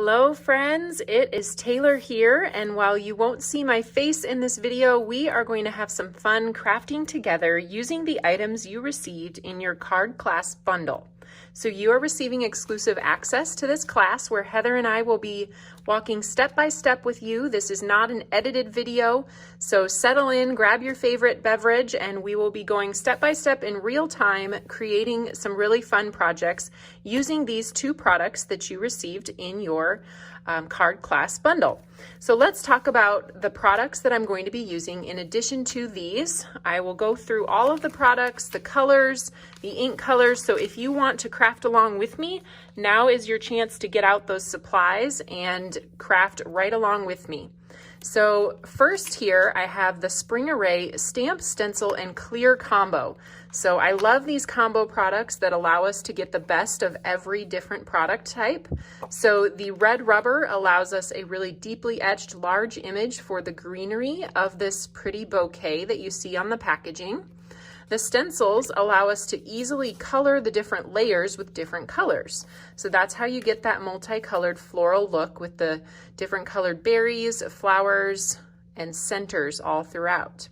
Hello friends, it is Taylor here, and while you won't see my face in this video, we are going to have some fun crafting together using the items you received in your card class bundle. So you are receiving exclusive access to this class where Heather and I will be walking step by step with you. This is not an edited video, so settle in, grab your favorite beverage, and we will be going step by step in real time, creating some really fun projects using these two products that you received in your card class bundle. So let's talk about the products that I'm going to be using in addition to these. I will go through all of the products, the colors, the ink colors. So if you want to craft along with me, now is your chance to get out those supplies and craft right along with me. So first here I have the Spring Array Stamp, Stencil, and Clear combo. So I love these combo products that allow us to get the best of every different product type. So the red rubber allows us a really deeply etched large image for the greenery of this pretty bouquet that you see on the packaging. The stencils allow us to easily color the different layers with different colors. So that's how you get that multicolored floral look with the different colored berries, flowers, and centers all throughout.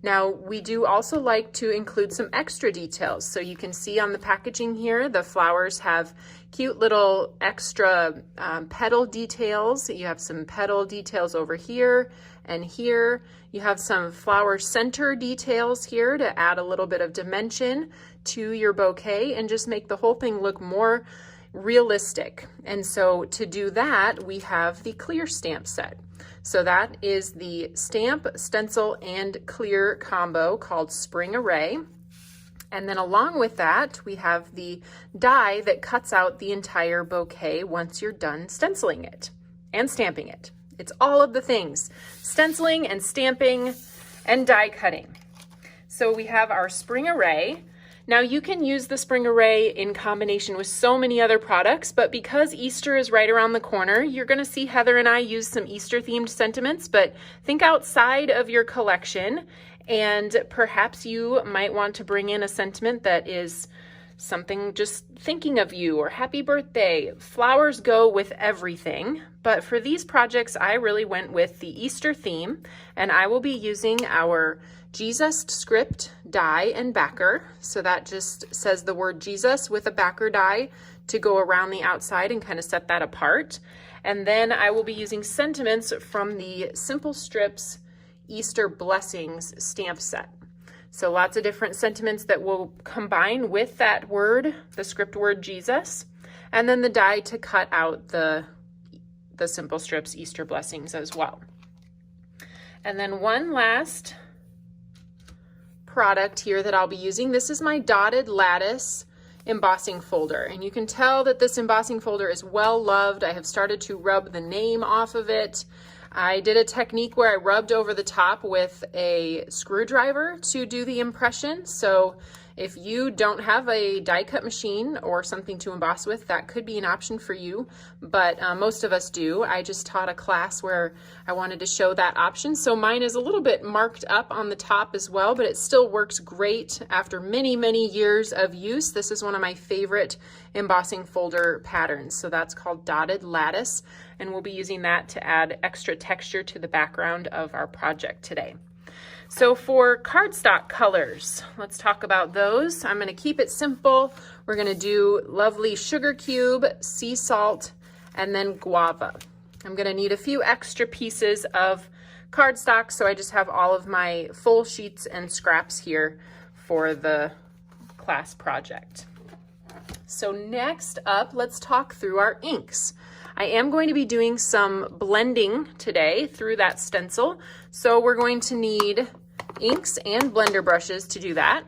Now, we do also like to include some extra details. So you can see on the packaging here, the flowers have cute little extra petal details. You have some petal details over here and here. You have some flower center details here to add a little bit of dimension to your bouquet and just make the whole thing look more realistic. And so to do that, we have the clear stamp set. So that is the stamp, stencil, and clear combo called Spring Array. And then along with that, we have the die that cuts out the entire bouquet once you're done stenciling it and stamping it. It's all of the things, stenciling and stamping and die cutting. So we have our Spring Array. Now you can use the Spring Array in combination with so many other products, but because Easter is right around the corner, you're gonna see Heather and I use some Easter themed sentiments, but think outside of your collection, and perhaps you might want to bring in a sentiment that is something just thinking of you or happy birthday. Flowers go with everything, but for these projects, I really went with the Easter theme, and I will be using our Jesus script die and backer. So that just says the word Jesus with a backer die to go around the outside and kind of set that apart. And then I will be using sentiments from the Simple Strips Easter Blessings stamp set. So lots of different sentiments that will combine with that word, the script word Jesus, and then the die to cut out the Simple Strips Easter Blessings as well. And then one last product here that I'll be using. This is my dotted lattice embossing folder, and you can tell that this embossing folder is well loved. I have started to rub the name off of it. I did a technique where I rubbed over the top with a screwdriver to do the impression. So if you don't have a die cut machine or something to emboss with, that could be an option for you, but most of us do. I just taught a class where I wanted to show that option. So mine is a little bit marked up on the top as well, but it still works great after many, many years of use. This is one of my favorite embossing folder patterns. So that's called Dotted Lattice, and we'll be using that to add extra texture to the background of our project today. So for cardstock colors, let's talk about those. I'm going to keep it simple. We're going to do lovely sugar cube, sea salt, and then guava. I'm going to need a few extra pieces of cardstock, so I just have all of my full sheets and scraps here for the class project. So next up, let's talk through our inks. I am going to be doing some blending today through that stencil. So we're going to need inks and blender brushes to do that.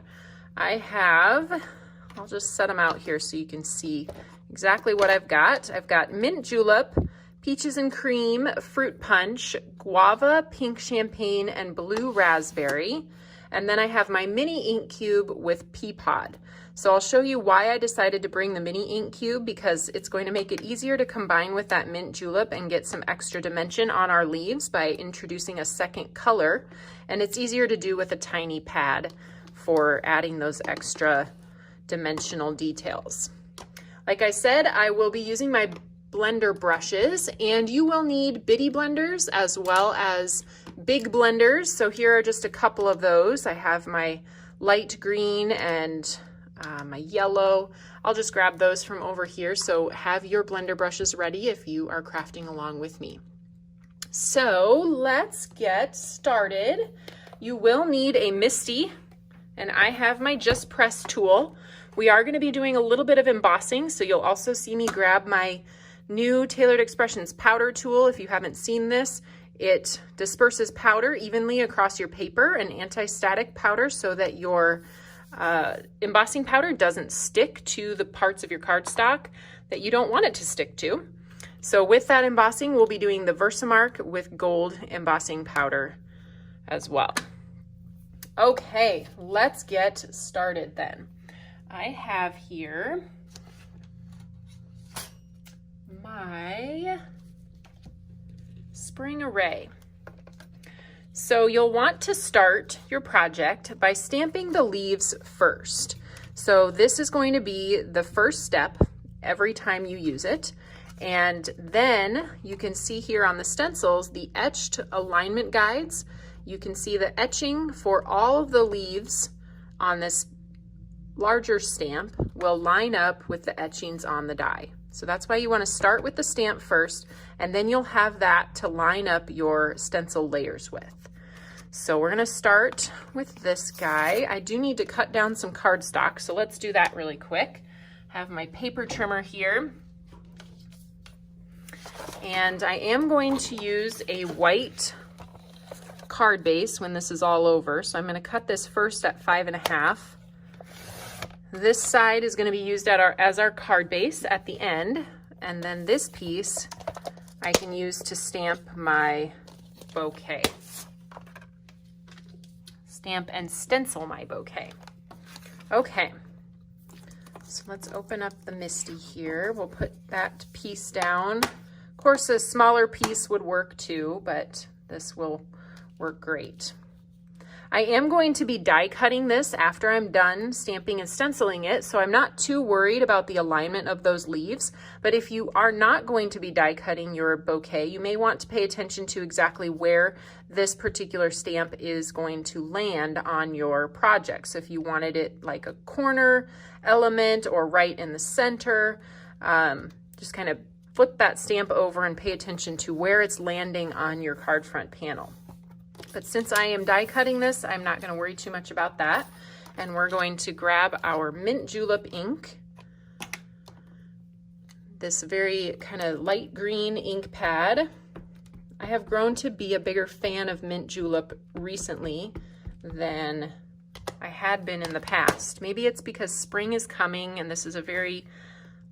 I'll just set them out here so you can see exactly what I've got. I've got mint julep, peaches and cream, fruit punch, guava, pink champagne, and blue raspberry. And then I have my mini ink cube with pea pod. So I'll show you why I decided to bring the mini ink cube, because it's going to make it easier to combine with that mint julep and get some extra dimension on our leaves by introducing a second color. And it's easier to do with a tiny pad for adding those extra dimensional details. Like I said, I will be using my blender brushes, and you will need bitty blenders as well as big blenders. So here are just a couple of those. I have my light green and my yellow. I'll just grab those from over here. So have your blender brushes ready if you are crafting along with me. So let's get started. You will need a MISTI, and I have my Just Press tool. We are going to be doing a little bit of embossing, so you'll also see me grab my new Tailored Expressions powder tool. If you haven't seen this, it disperses powder evenly across your paper, an anti-static powder, so that your embossing powder doesn't stick to the parts of your cardstock that you don't want it to stick to. So with that embossing, we'll be doing the Versamark with gold embossing powder as well. Okay, let's get started then. I have here my spring array. So you'll want to start your project by stamping the leaves first. So this is going to be the first step every time you use it. And then you can see here on the stencils, the etched alignment guides. You can see the etching for all of the leaves on this larger stamp will line up with the etchings on the die. So that's why you want to start with the stamp first, and then you'll have that to line up your stencil layers with. So we're going to start with this guy. I do need to cut down some cardstock, so let's do that really quick. I have my paper trimmer here. And I am going to use a white card base when this is all over. So I'm going to cut this first at 5.5. This side is going to be used as our card base at the end. And then this piece I can use to stamp my bouquet. Stamp and stencil my bouquet. Okay. So let's open up the MISTI here. We'll put that piece down. Of course, a smaller piece would work too, but this will work great. I am going to be die cutting this after I'm done stamping and stenciling it, so I'm not too worried about the alignment of those leaves. But if you are not going to be die cutting your bouquet, you may want to pay attention to exactly where this particular stamp is going to land on your project. So if you wanted it like a corner element or right in the center, just kind of flip that stamp over and pay attention to where it's landing on your card front panel. But since I am die cutting this, I'm not going to worry too much about that. And we're going to grab our Mint Julep ink, this very kind of light green ink pad. I have grown to be a bigger fan of Mint Julep recently than I had been in the past. Maybe it's because spring is coming and this is a very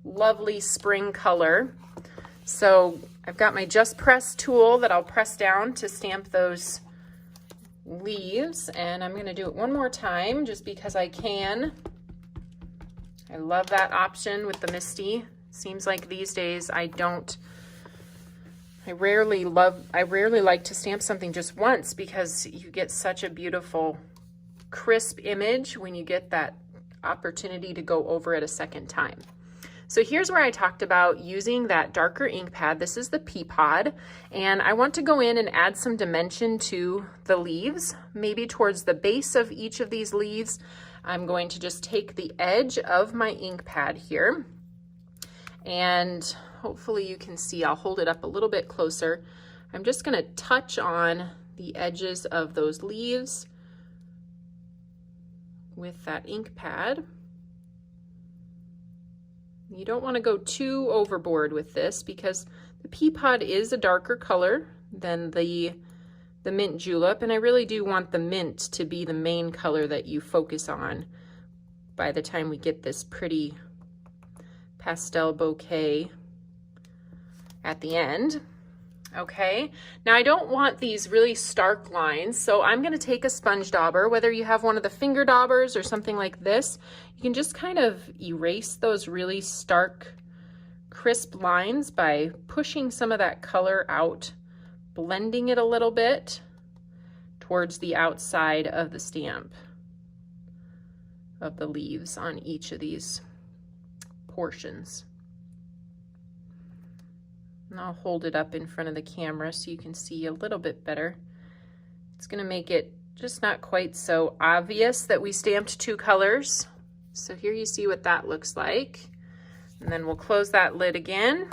lovely spring color. So I've got my Just Press tool that I'll press down to stamp those leaves, and I'm going to do it one more time just because I can. I love that option with the MISTI. Seems like these days I rarely like to stamp something just once because you get such a beautiful crisp image when you get that opportunity to go over it a second time. So here's where I talked about using that darker ink pad. This is the Peapod, and I want to go in and add some dimension to the leaves, maybe towards the base of each of these leaves. I'm going to just take the edge of my ink pad here, and hopefully you can see, I'll hold it up a little bit closer. I'm just going to touch on the edges of those leaves with that ink pad. You don't want to go too overboard with this because the Peapod is a darker color than the Mint Julep, and I really do want the mint to be the main color that you focus on by the time we get this pretty pastel bouquet at the end. Okay, now I don't want these really stark lines, so I'm going to take a sponge dauber. Whether you have one of the finger daubers or something like this, you can just kind of erase those really stark, crisp lines by pushing some of that color out, blending it a little bit towards the outside of the stamp of the leaves on each of these portions. And I'll hold it up in front of the camera so you can see a little bit better. It's going to make it just not quite so obvious that we stamped two colors. So here you see what that looks like. And then we'll close that lid again.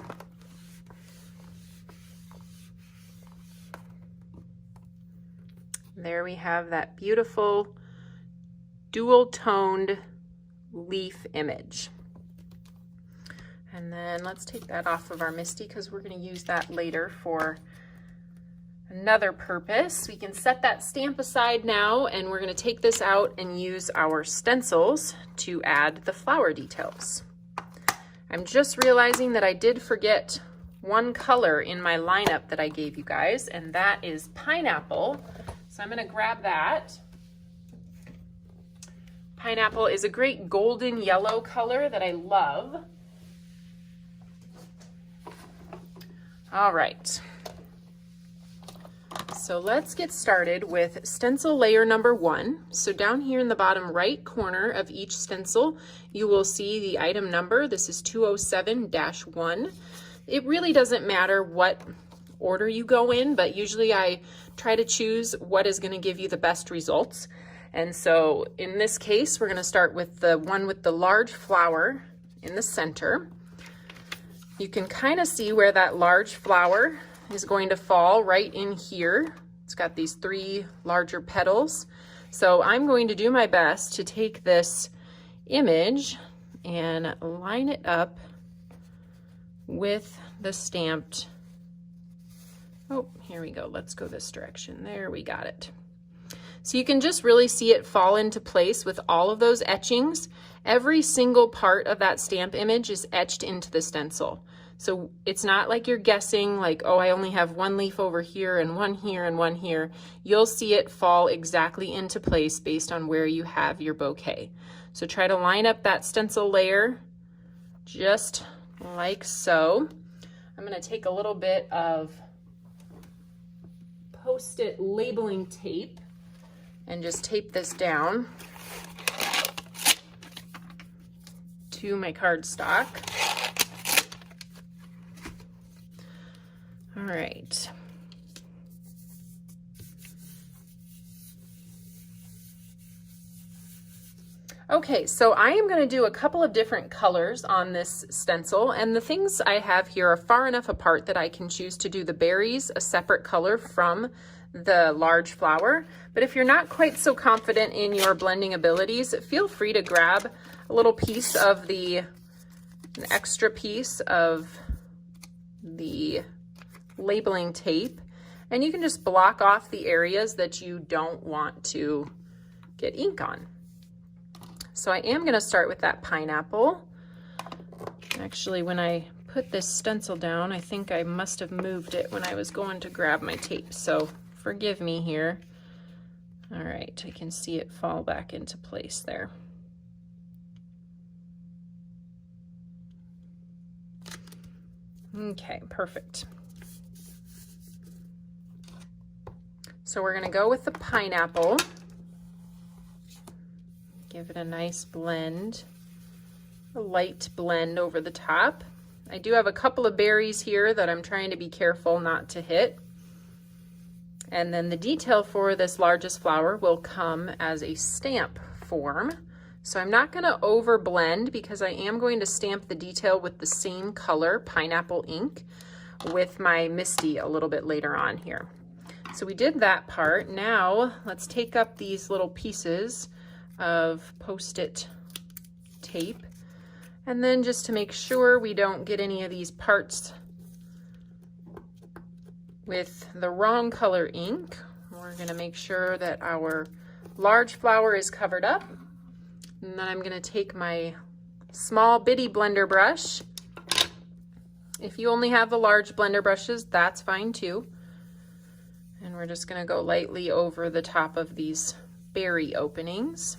There we have that beautiful dual-toned leaf image. And then let's take that off of our MISTI because we're going to use that later for another purpose. We can set that stamp aside now, and we're going to take this out and use our stencils to add the flower details. I'm just realizing that I did forget one color in my lineup that I gave you guys, and that is pineapple. So I'm going to grab that. Pineapple is a great golden yellow color that I love. All right. So let's get started with stencil layer number 1. So down here in the bottom right corner of each stencil, you will see the item number. This is 207-1. It really doesn't matter what order you go in, but usually I try to choose what is going to give you the best results. And so in this case, we're going to start with the one with the large flower in the center. You can kind of see where that large flower is going to fall right in here. It's got these 3 larger petals. So I'm going to do my best to take this image and line it up with the stamped. Oh, here we go. Let's go this direction. There, we got it. So you can just really see it fall into place with all of those etchings. Every single part of that stamp image is etched into the stencil. So it's not like you're guessing like, oh, I only have one leaf over here and one here and one here. You'll see it fall exactly into place based on where you have your bouquet. So try to line up that stencil layer just like so. I'm going to take a little bit of Post-it labeling tape and just tape this down to my cardstock. All right. Okay, so I am going to do a couple of different colors on this stencil, and the things I have here are far enough apart that I can choose to do the berries a separate color from the large flower. But if you're not quite so confident in your blending abilities, feel free to grab a little piece of an extra piece of the labeling tape, and you can just block off the areas that you don't want to get ink on. So I am going to start with that pineapple. Actually, when I put this stencil down, I think I must have moved it when I was going to grab my tape, so forgive me here. All right, I can see it fall back into place there. Okay, perfect. So we're going to go with the pineapple. Give it a nice blend, a light blend over the top. I do have a couple of berries here that I'm trying to be careful not to hit. And then the detail for this largest flower will come as a stamp form. So I'm not going to over blend because I am going to stamp the detail with the same color, pineapple ink, with my MISTI a little bit later on here. So we did that part. Now let's take up these little pieces of Post-it tape, and then just to make sure we don't get any of these parts with the wrong color ink, we're going to make sure that our large flower is covered up. And then I'm going to take my small bitty blender brush. If you only have the large blender brushes, that's fine too. And we're just going to go lightly over the top of these berry openings.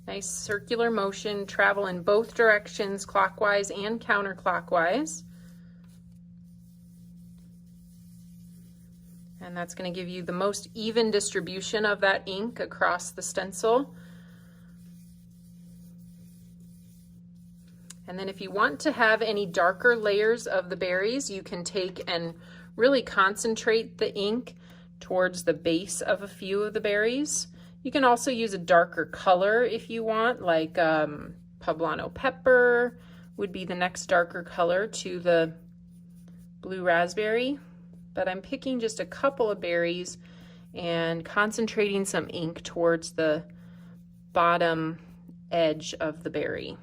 Nice circular motion, travel in both directions, clockwise and counterclockwise. And that's going to give you the most even distribution of that ink across the stencil. And then if you want to have any darker layers of the berries, you can take and really concentrate the ink towards the base of a few of the berries. You can also use a darker color if you want, like poblano pepper would be the next darker color to the blue raspberry. But I'm picking just a couple of berries and concentrating some ink towards the bottom edge of the berry,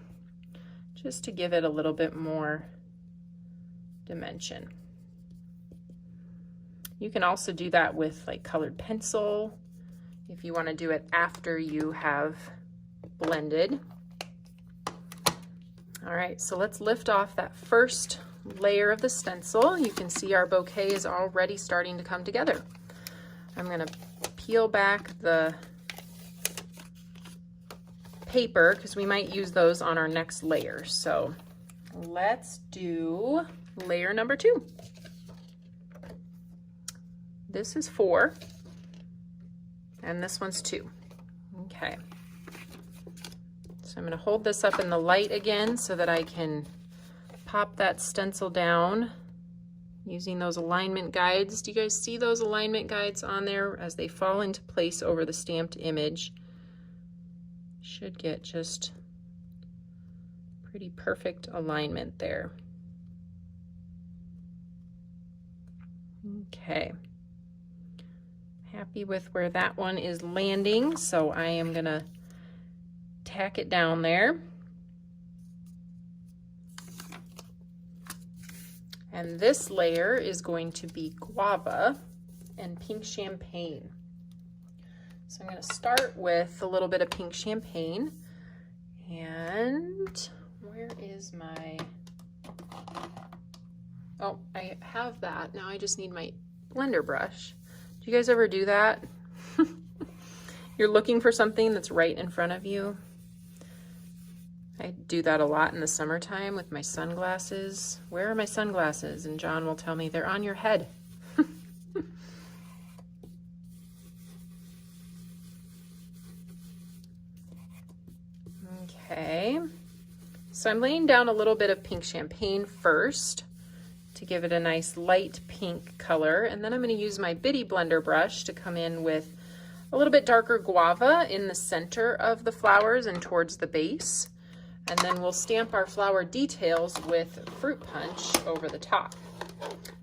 just to give it a little bit more dimension. You can also do that with like colored pencil if you want to do it after you have blended. All right, so let's lift off that first layer of the stencil. You can see our bouquet is already starting to come together. I'm going to peel back the paper because we might use those on our next layer. So let's do layer number 2. This is 4 and this one's 2. Okay, so I'm going to hold this up in the light again so that I can pop that stencil down using those alignment guides. Do you guys see those alignment guides on there as they fall into place over the stamped image? Should get just pretty perfect alignment there. Okay, happy with where that one is landing, so I am gonna tack it down there. And this layer is going to be Guava and Pink Champagne. So I'm going to start with a little bit of Pink Champagne. And where is my... Oh, I have that. Now I just need my blender brush. Do you guys ever do that? You're looking for something that's right in front of you. I do that a lot in the summertime with my sunglasses. Where are my sunglasses? And John will tell me they're on your head. Okay, so I'm laying down a little bit of Pink Champagne first to give it a nice light pink color, and then I'm going to use my bitty blender brush to come in with a little bit darker Guava in the center of the flowers and towards the base. And then we'll stamp our flower details with Fruit Punch over the top.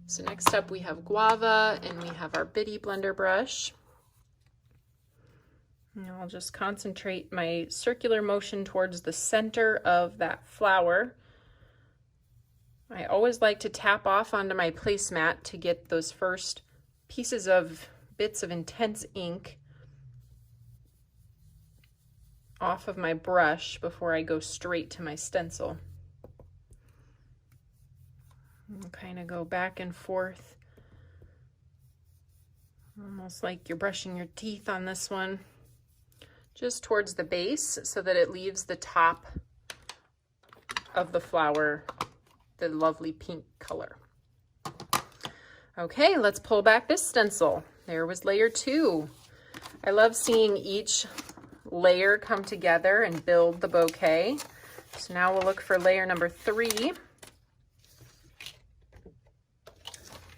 So next up we have Guava and we have our bitty blender brush. And I'll just concentrate my circular motion towards the center of that flower. I always like to tap off onto my placemat to get those first pieces of bits of intense ink off of my brush before I go straight to my stencil. I'll kind of go back and forth, almost like you're brushing your teeth on this one, just towards the base so that it leaves the top of the flower the lovely pink color. Okay, let's pull back this stencil. There was layer 2. I love seeing each layer come together and build the bouquet. So now we'll look for layer number 3.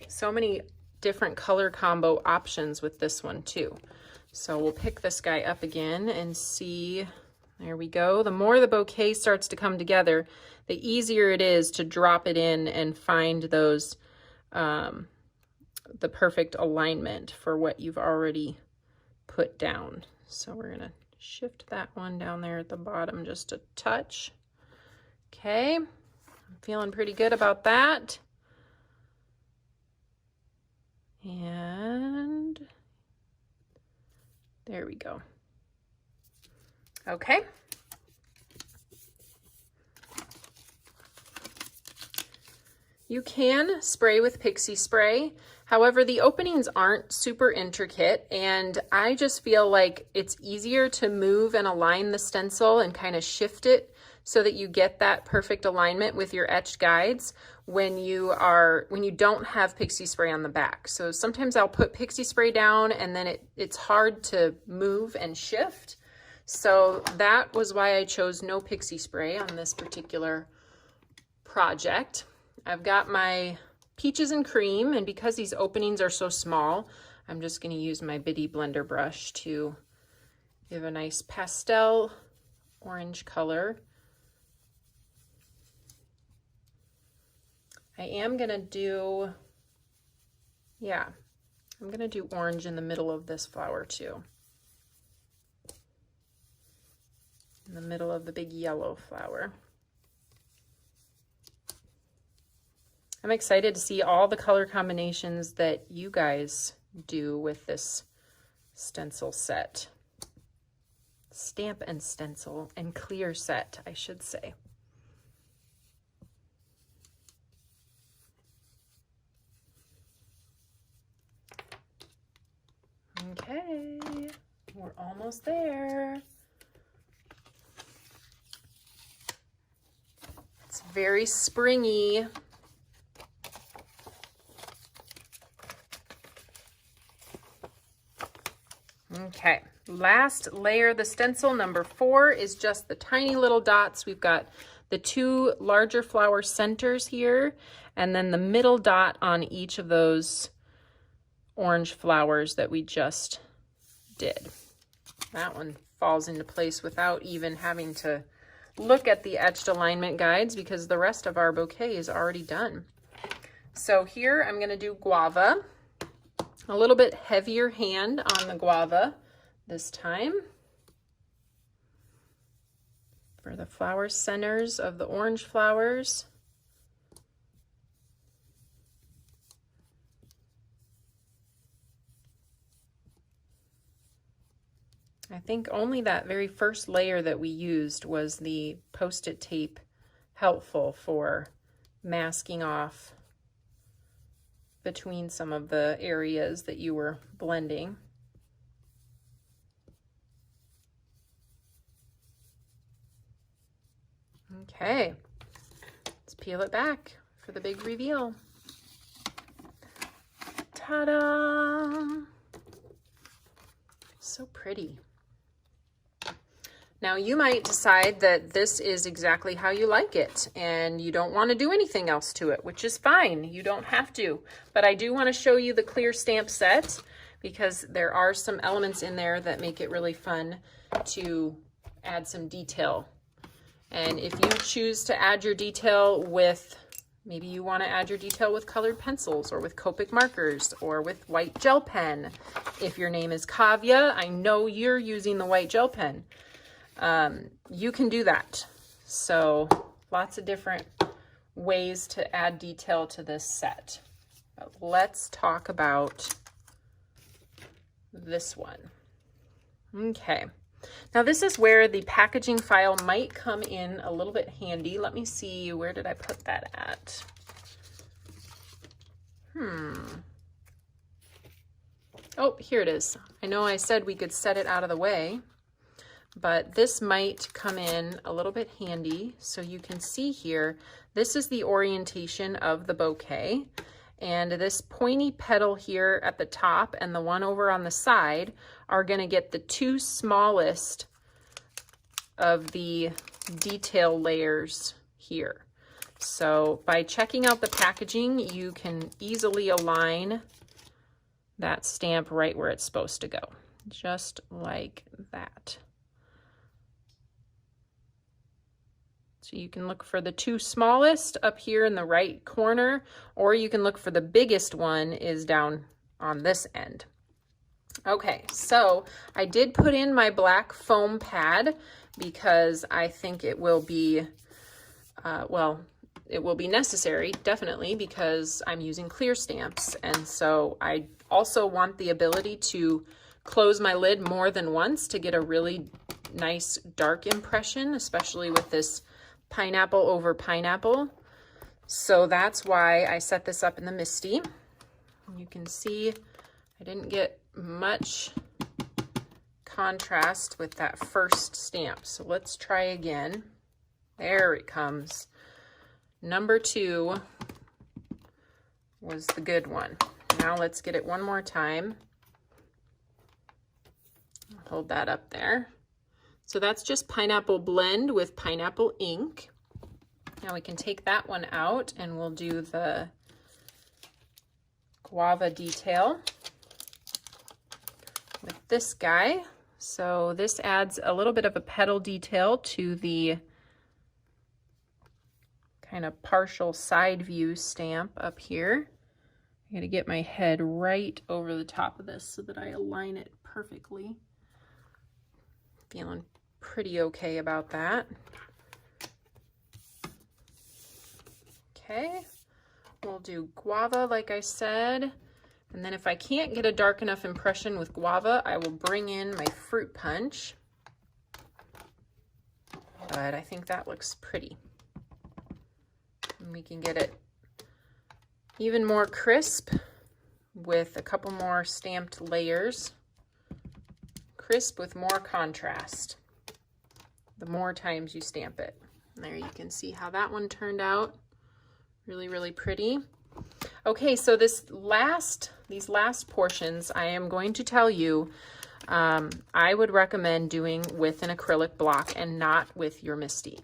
So many different color combo options with this one too. So we'll pick this guy up again and see. There we go. The more the bouquet starts to come together, the easier it is to drop it in and find those the perfect alignment for what you've already put down. So we're gonna shift that one down there at the bottom just a touch. Okay, I'm feeling pretty good about that. And there we go. Okay. You can spray with pixie spray. However, the openings aren't super intricate, and I just feel like it's easier to move and align the stencil and kind of shift it so that you get that perfect alignment with your etched guides when you don't have pixie spray on the back. So sometimes I'll put pixie spray down and then it's hard to move and shift. So that was why I chose no pixie spray on this particular project. I've got my peaches and cream, and because these openings are so small, I'm just going to use my bitty blender brush to give a nice pastel orange color. I am going to do, yeah, I'm going to do orange in the middle of this flower too. In the middle of the big yellow flower. I'm excited to see all the color combinations that you guys do with this stencil set. Stamp and stencil and clear set, I should say. Okay, we're almost there. It's very springy. Okay, last layer, the stencil number 4 is just the tiny little dots. We've got the 2 larger flower centers here, and then the middle dot on each of those orange flowers that we just did. That one falls into place without even having to look at the etched alignment guides because the rest of our bouquet is already done. So here I'm going to do guava. A little bit heavier hand on the guava this time for the flower centers of the orange flowers. I think only that very first layer that we used was the Post-it tape helpful for masking off between some of the areas that you were blending. Okay, let's peel it back for the big reveal. Ta-da! So pretty. Now you might decide that this is exactly how you like it and you don't want to do anything else to it, which is fine. You don't have to. But I do want to show you the clear stamp set because there are some elements in there that make it really fun to add some detail. And if you choose to add your detail with, maybe you want to add your detail with colored pencils or with Copic markers or with white gel pen. If your name is Kavya, I know you're using the white gel pen. You can do that. So lots of different ways to add detail to this set. But let's talk about this one. Okay. Now this is where the packaging file might come in a little bit handy. Let me see, where did I put that at? Oh, here it is. I know I said we could set it out of the way, but this might come in a little bit handy. So you can see here, this is the orientation of the bouquet. And this pointy petal here at the top and the one over on the side are going to get the 2 smallest of the detail layers here. So by checking out the packaging, you can easily align that stamp right where it's supposed to go, just like that. So you can look for the 2 smallest up here in the right corner, or you can look for the biggest one is down on this end. Okay, so I did put in my black foam pad because I think it will be, it will be necessary, definitely, because I'm using clear stamps. And so I also want the ability to close my lid more than once to get a really nice dark impression, especially with this pineapple over pineapple. So that's why I set this up in the Misty. You can see I didn't get much contrast with that first stamp. So let's try again. There it comes. Number 2 was the good one. Now let's get it one more time. Hold that up there. So that's just pineapple blend with pineapple ink. Now we can take that one out and we'll do the Guava detail with this guy. So this adds a little bit of a petal detail to the kind of partial side view stamp up here. I gotta get my head right over the top of this so that I align it perfectly. Feeling pretty okay about that. Okay, we'll do Guava like I said, and then if I can't get a dark enough impression with Guava, I will bring in my fruit punch. But I think that looks pretty. And we can get it even more crisp with a couple more stamped layers. Crisp with more contrast, the more times you stamp it. And there you can see how that one turned out. Really, really pretty. Okay, so these last portions, I am going to tell you, I would recommend doing with an acrylic block and not with your MISTI.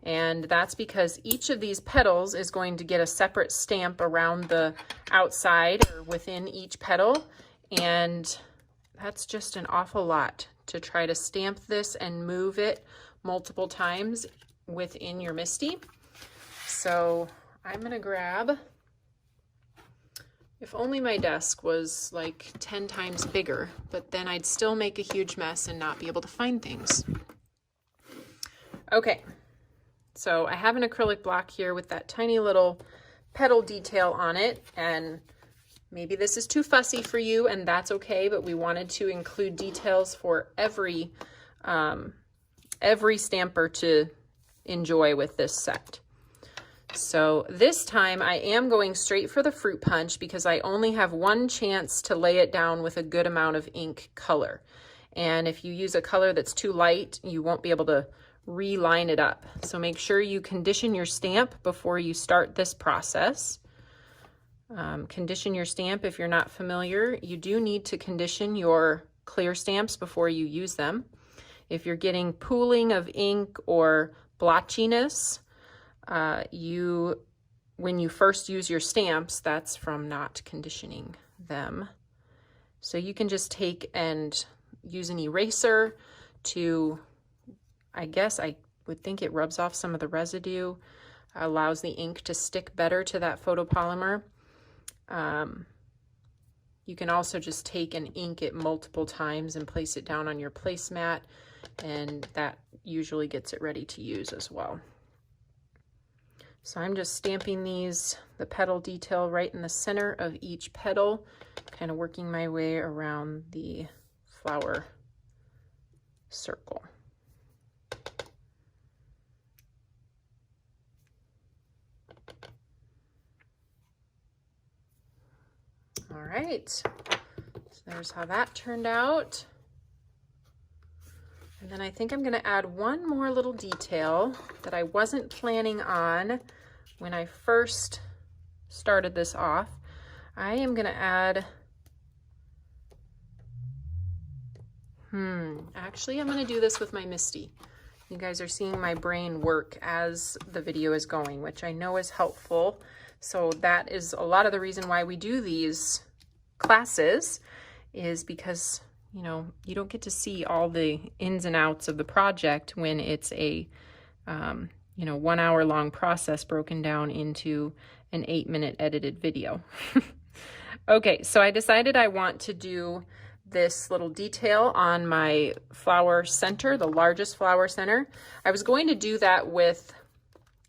And that's because each of these petals is going to get a separate stamp around the outside or within each petal. And that's just an awful lot to try to stamp this and move it multiple times within your MISTI. So I'm gonna grab, if only my desk was like 10 times bigger, but then I'd still make a huge mess and not be able to find things. Okay, so I have an acrylic block here with that tiny little petal detail on it, and maybe this is too fussy for you, and that's okay, but we wanted to include details for every stamper to enjoy with this set. So this time I am going straight for the fruit punch because I only have one chance to lay it down with a good amount of ink color. And if you use a color that's too light, you won't be able to reline it up. So make sure you condition your stamp before you start this process. Condition your stamp if you're not familiar. You do need to condition your clear stamps before you use them. If you're getting pooling of ink or blotchiness, when you first use your stamps, that's from not conditioning them. So you can just take and use an eraser to, I guess I would think it rubs off some of the residue, allows the ink to stick better to that photopolymer. You can also just take and ink it multiple times and place it down on your placemat, and that usually gets it ready to use as well. So I'm just stamping the petal detail right in the center of each petal, kind of working my way around the flower circle. All right, so there's how that turned out. And then I think I'm going to add one more little detail that I wasn't planning on when I first started this off. I am going to add, actually I'm going to do this with my MISTI. You guys are seeing my brain work as the video is going, which I know is helpful. So that is a lot of the reason why we do these classes, is because you know, you don't get to see all the ins and outs of the project when it's a, 1 hour long process broken down into an 8-minute edited video. Okay, so I decided I want to do this little detail on my flower center, the largest flower center. I was going to do that with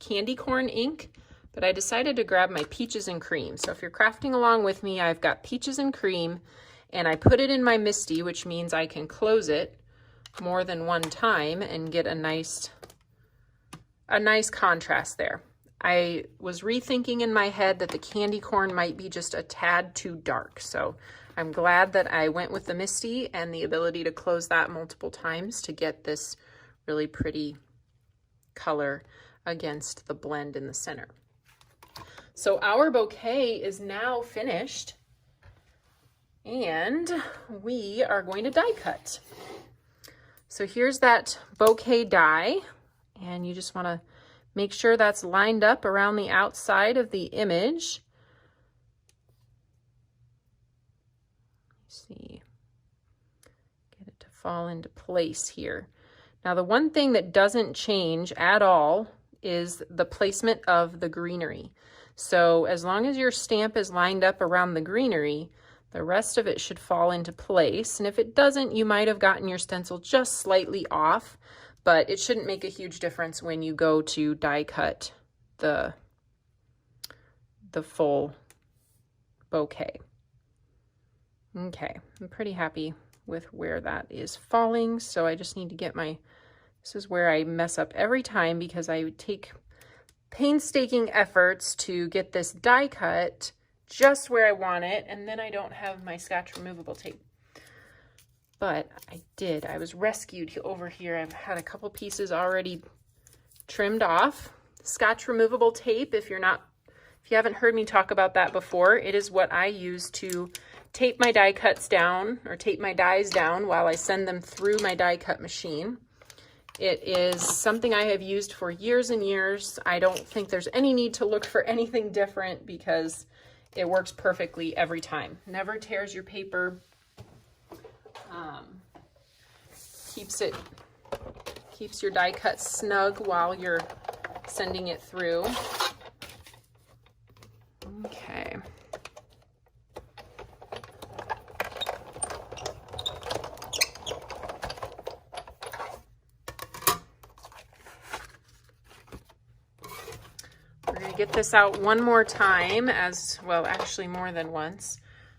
candy corn ink, but I decided to grab my peaches and cream. So if you're crafting along with me, I've got peaches and cream, and I put it in my MISTI, which means I can close it more than one time and get a nice contrast there. I was rethinking in my head that the candy corn might be just a tad too dark. So I'm glad that I went with the MISTI and the ability to close that multiple times to get this really pretty color against the blend in the center. So our bouquet is now finished, and we are going to die cut. So here's that bouquet die, and you just want to Make sure that's lined up around the outside of the image. Let's see, get it to fall into place here. Now the one thing that doesn't change at all is the placement of the greenery. So as long as your stamp is lined up around the greenery, the rest of it should fall into place. And if it doesn't, you might have gotten your stencil just slightly off, but it shouldn't make a huge difference when you go to die cut the full bouquet. Okay, I'm pretty happy with where that is falling. So I just need to get this is where I mess up every time because I take painstaking efforts to get this die cut just where I want it, and then I don't have my scotch removable tape. But I did. I was rescued over here. I've had a couple pieces already trimmed off. Scotch removable tape, if you haven't heard me talk about that before, it is what I use to tape my die cuts down, or tape my dies down while I send them through my die cut machine. It is something I have used for years and years. I don't think there's any need to look for anything different because it works perfectly every time. Never tears your paper. Keeps your die cut snug while you're sending it through. Okay. We're going to get this out one more time, as well, actually more than once.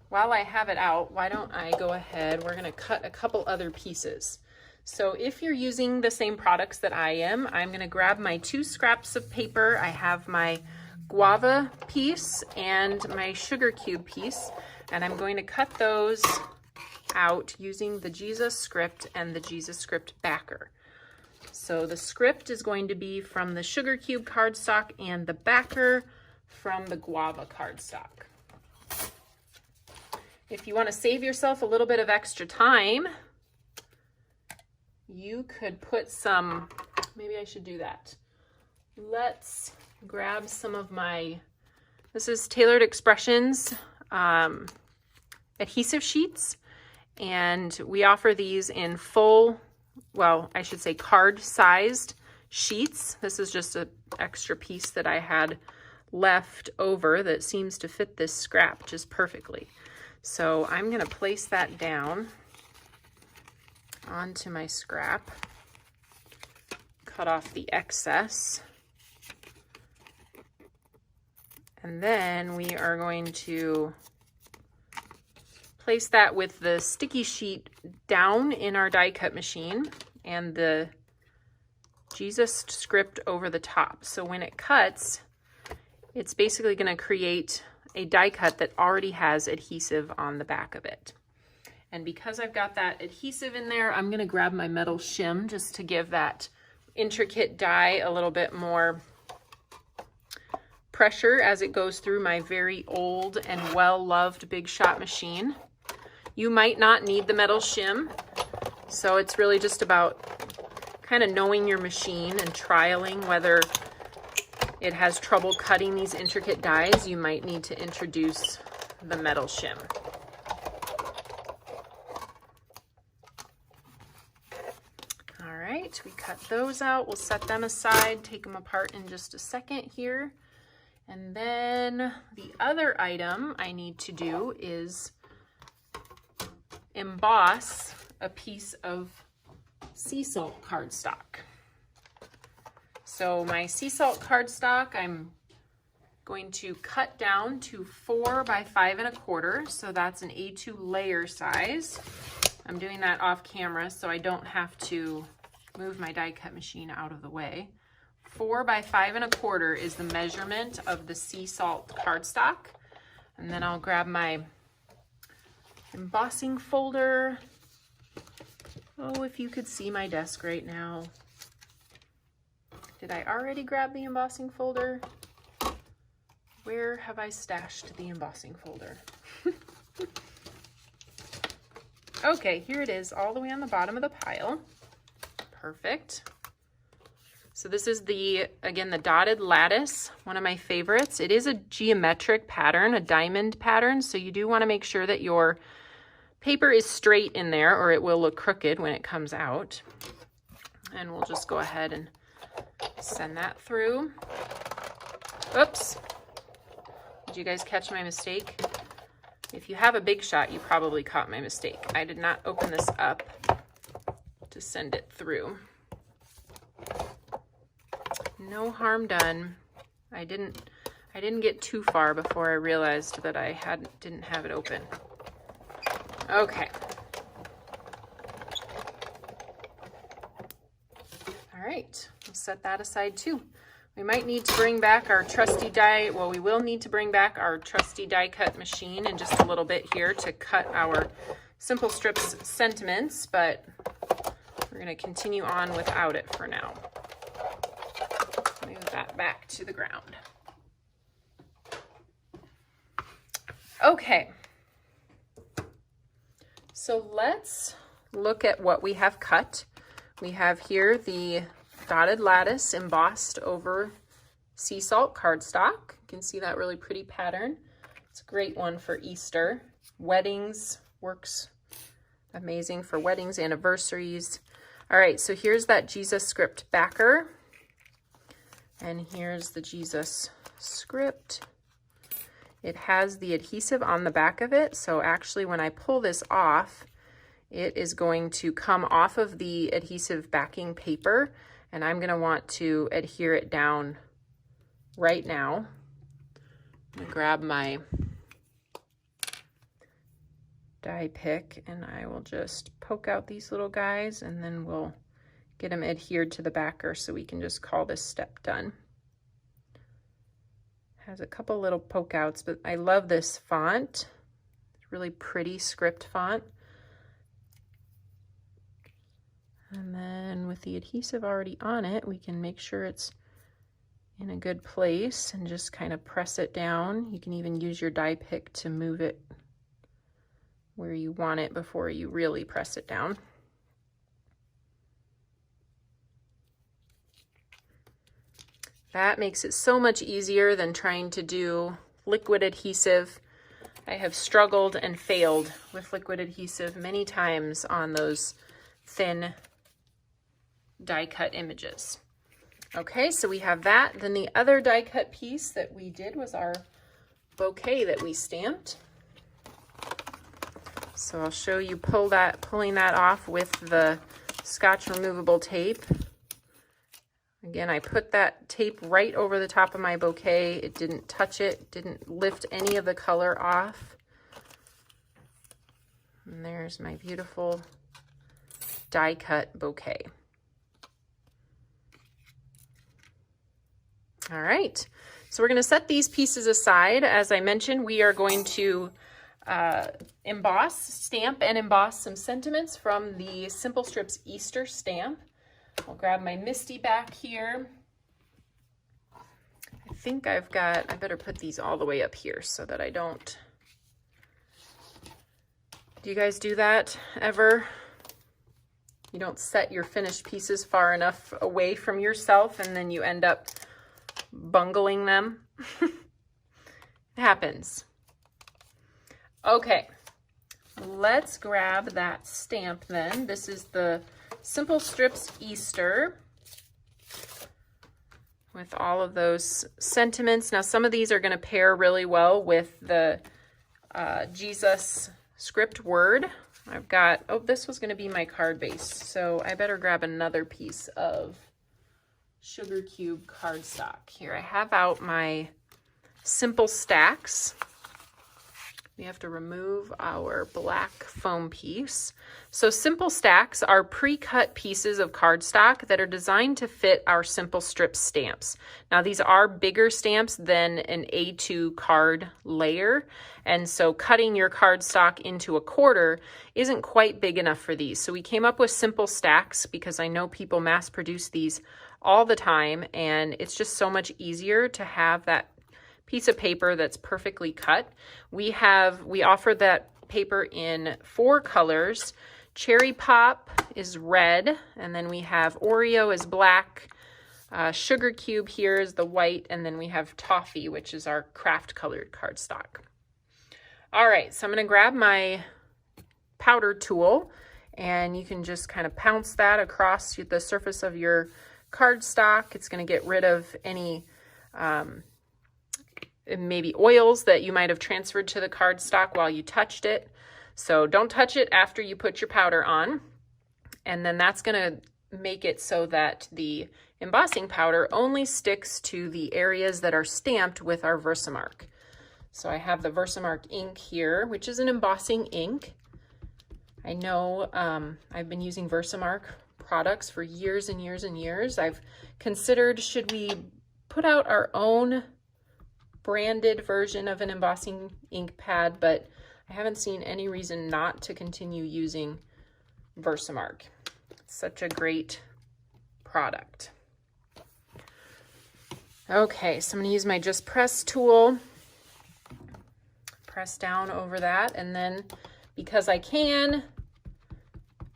While I have it out, why don't I go ahead, we're going to cut a couple other pieces. So if you're using the same products that I am, I'm going to grab my 2 scraps of paper. I have my Guava piece and my sugar cube piece, and I'm going to cut those out using the Jesus script and the Jesus script backer. So the script is going to be from the sugar cube cardstock and the backer from the Guava cardstock. If you want to save yourself a little bit of extra time, you could put some, maybe I should do that. Let's grab some of this is Tailored Expressions adhesive sheets, and we offer these in full, well, I should say card-sized sheets. This is just an extra piece that I had left over that seems to fit this scrap just perfectly. So I'm going to place that down onto my scrap, cut off the excess, and then we are going to place that with the sticky sheet down in our die cut machine and the Jesus script over the top. So when it cuts, it's basically going to create a die cut that already has adhesive on the back of it. And because I've got that adhesive in there, I'm going to grab my metal shim just to give that intricate die a little bit more pressure as it goes through my very old and well-loved Big Shot machine. You might not need the metal shim, so it's really just about kind of knowing your machine and trialing whether it has trouble cutting these intricate dies. You might need to introduce the metal shim. All right, we cut those out. We'll set them aside, take them apart in just a second here. And then the other item I need to do is emboss a piece of sea salt cardstock. So my sea salt cardstock, I'm going to cut down to 4 by 5 1/4. So that's an A2 layer size. I'm doing that off camera so I don't have to move my die cut machine out of the way. 4 by 5 1/4 is the measurement of the sea salt cardstock. And then I'll grab my embossing folder. Oh, if you could see my desk right now. Did I already grab the embossing folder? Where have I stashed the embossing folder? Okay, here it is, all the way on the bottom of the pile. Perfect. So this is again, the dotted lattice, one of my favorites. It is a geometric pattern, a diamond pattern, so you do want to make sure that your paper is straight in there or it will look crooked when it comes out. And we'll just go ahead and send that through. Oops. Did you guys catch my mistake? If you have a big shot, you probably caught my mistake. I did not open this up to send it through. No harm done. I didn't get too far before I realized that I didn't have it open. Okay. All right, we'll set that aside too. We might need to bring back our trusty die. Well, we will need to bring back our trusty die cut machine in just a little bit here to cut our Simple Strips sentiments, but we're going to continue on without it for now. Move that back to the ground. Okay. So let's look at what we have cut. We have here the dotted lattice embossed over sea salt cardstock. You can see that really pretty pattern. It's a great one for Easter. Weddings, works amazing for weddings, anniversaries. All right, so here's that Jesus script backer. And here's the Jesus script. It has the adhesive on the back of it. So actually when I pull this off, it is going to come off of the adhesive backing paper, and I'm going to want to adhere it down right now. I'm going to grab my die pick and I will just poke out these little guys, and then we'll get them adhered to the backer so we can just call this step done. Has a couple little poke outs, but I love this font. It's really pretty script font. And then with the adhesive already on it, we can make sure it's in a good place and just kind of press it down. You can even use your die pick to move it where you want it before you really press it down. That makes it so much easier than trying to do liquid adhesive. I have struggled and failed with liquid adhesive many times on those thin die cut images. Okay, so we have that. Then the other die cut piece that we did was our bouquet that we stamped. So I'll show you pulling that off with the Scotch removable tape. Again, I put that tape right over the top of my bouquet. It didn't touch it, didn't lift any of the color off. And there's my beautiful die cut bouquet. All right, so we're going to set these pieces aside. As I mentioned, we are going to stamp and emboss some sentiments from the Simple Strips Easter stamp. I'll grab my Misty back here. I think I better put these all the way up here so that I don't. Do you guys do that ever? You don't set your finished pieces far enough away from yourself and then you end up bungling them. It happens. Okay, let's grab that stamp then. This is the Simple Strips Easter with all of those sentiments. Now some of these are going to pair really well with the Jesus script word. I've got, oh, this was going to be my card base, so I better grab another piece of sugar cube cardstock. Here I have out my simple stacks. We have to remove our black foam piece. So simple stacks are pre-cut pieces of cardstock that are designed to fit our Simple Strip stamps. Now these are bigger stamps than an A2 card layer, and so cutting your cardstock into a quarter isn't quite big enough for these. So we came up with simple stacks because I know people mass produce these all the time, and it's just so much easier to have that piece of paper that's perfectly cut. We offer that paper in 4 colors. Cherry Pop is red, and then we have Oreo is black, Sugar cube here is the white, and then we have toffee, which is our craft colored cardstock. All right, so I'm going to grab my powder tool, and you can just kind of pounce that across the surface of your cardstock. It's going to get rid of any maybe oils that you might have transferred to the cardstock while you touched it. So don't touch it after you put your powder on. And then that's going to make it so that the embossing powder only sticks to the areas that are stamped with our Versamark. So I have the Versamark ink here, which is an embossing ink. I know I've been using Versamark products for years and years and years. I've considered, should we put out our own branded version of an embossing ink pad, but I haven't seen any reason not to continue using Versamark. It's such a great product. Okay, so I'm going to use my Just Press tool. Press down over that, and then because I can,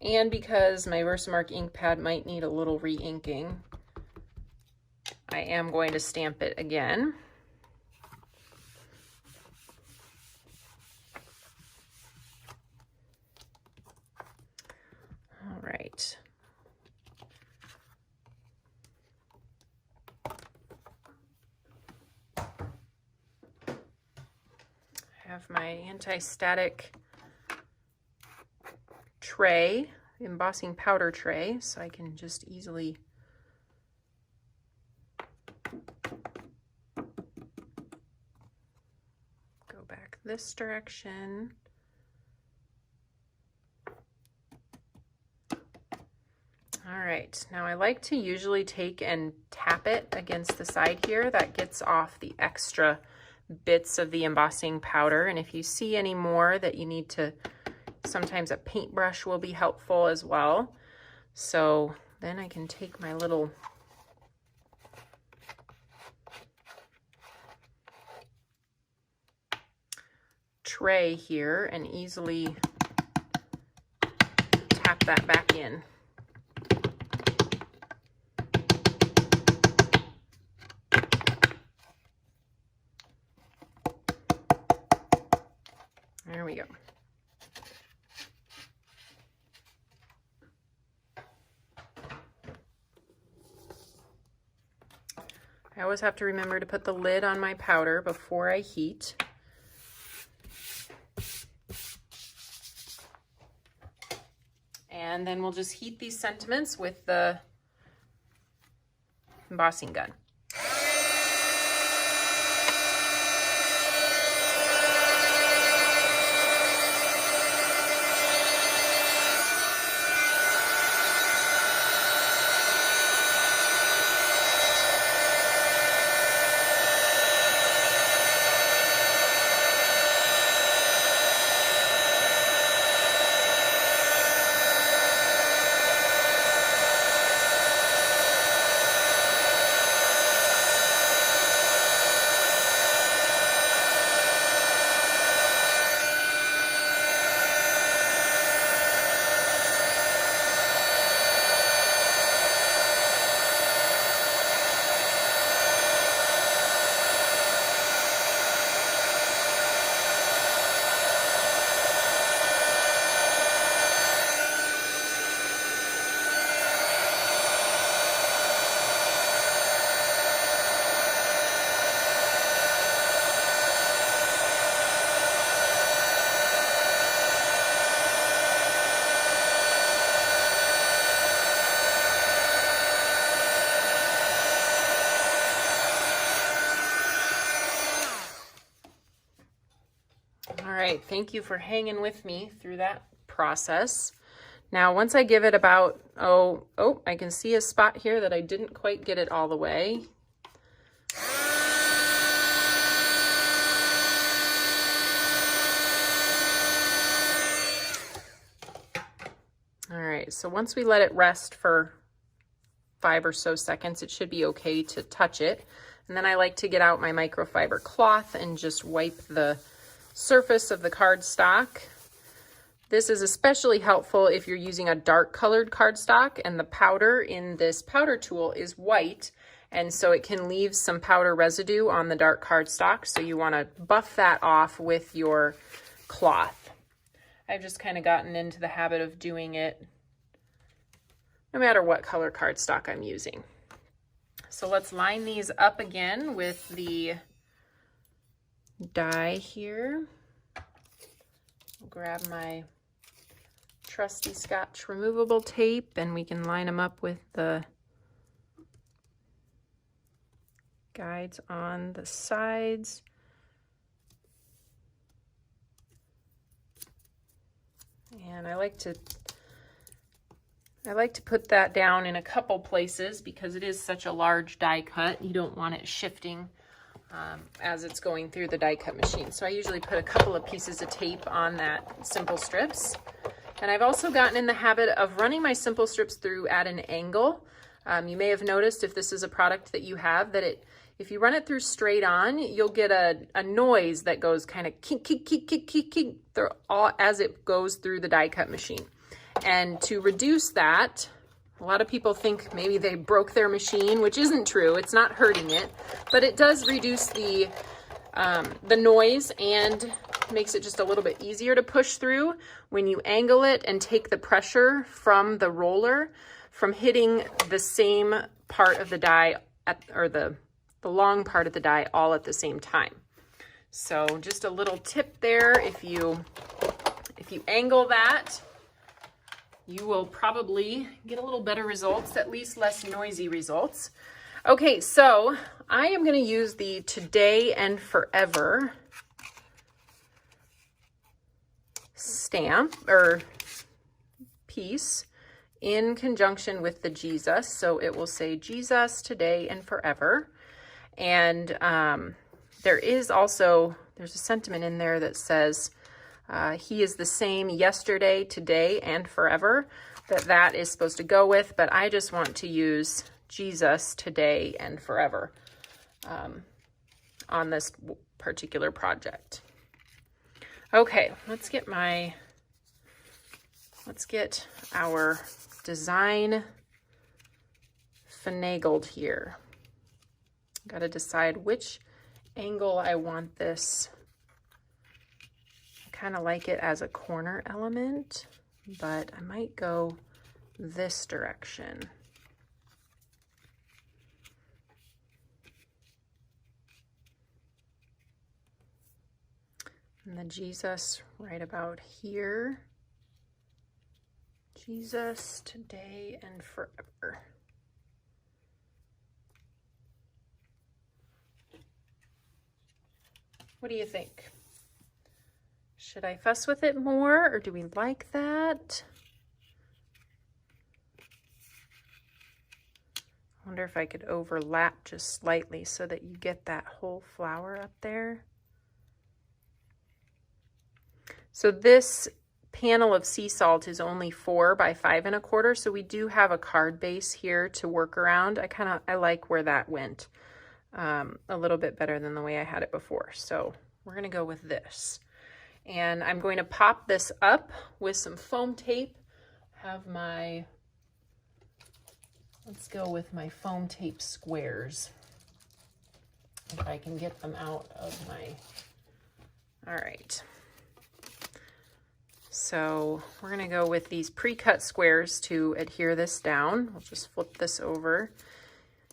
and because my Versamark ink pad might need a little re-inking, I am going to stamp it again. All right. Have my anti-static tray, embossing powder tray, so I can just easily go back this direction. All right, now I like to usually take and tap it against the side here. That gets off the extra bits of the embossing powder, and if you see any more that you need to, sometimes a paintbrush will be helpful as well. So then I can take my little tray here and easily tap that back in. There we go. I always have to remember to put the lid on my powder before I heat. And then we'll just heat these sentiments with the embossing gun. right, thank you for hanging with me through that process. Now, once I give it about, I can see a spot here that I didn't quite get it all the way. All right, so once we let it rest for 5 or so seconds, it should be okay to touch it. And then I like to get out my microfiber cloth and just wipe the surface of the cardstock This is especially helpful if you're using a dark colored cardstock and the powder in this powder tool is white, and so it can leave some powder residue on the dark cardstock, so you want to buff that off with your cloth. I've just kind of gotten into the habit of doing it no matter what color cardstock I'm using. So let's line these up again with the die here. I'll grab my trusty Scotch removable tape and we can line them up with the guides on the sides. And I like to put that down in a couple places because it is such a large die cut. You don't want it shifting as it's going through the die cut machine. So I usually put a couple of pieces of tape on that simple strips. And I've also gotten in the habit of running my simple strips through at an angle. You may have noticed if this is a product that you have that if you run it through straight on, you'll get a noise that goes kind of kink, kink, kink, kink, kink, kink as it goes through the die cut machine. And to reduce that, a lot of people think maybe they broke their machine, which isn't true. It's not hurting it, but it does reduce the noise and makes it just a little bit easier to push through when you angle it and take the pressure from the roller from hitting the same part of the die or the long part of the die all at the same time. So just a little tip there, if you angle that, you will probably get a little better results, at least less noisy results. Okay, so I am going to use the Today and Forever stamp or piece in conjunction with the Jesus. So it will say Jesus, Today and Forever. And there's a sentiment in there that says, he is the same yesterday, today, and forever, that is supposed to go with, but I just want to use Jesus today and forever on this particular project. Okay, let's get our design finagled here. Got to decide which angle I want this. Kind of like it as a corner element, but I might go this direction. And the Jesus right about here. Jesus today and forever. What do you think? Should I fuss with it more, or do we like that? I wonder if I could overlap just slightly so that you get that whole flower up there. So this panel of sea salt is only 4 by 5 1/4, so we do have a card base here to work around. I like where that went a little bit better than the way I had it before. So we're gonna go with this. And I'm going to pop this up with some foam tape. Let's go with my foam tape squares. If I can get them out of all right. So we're gonna go with these pre-cut squares to adhere this down. We'll just flip this over.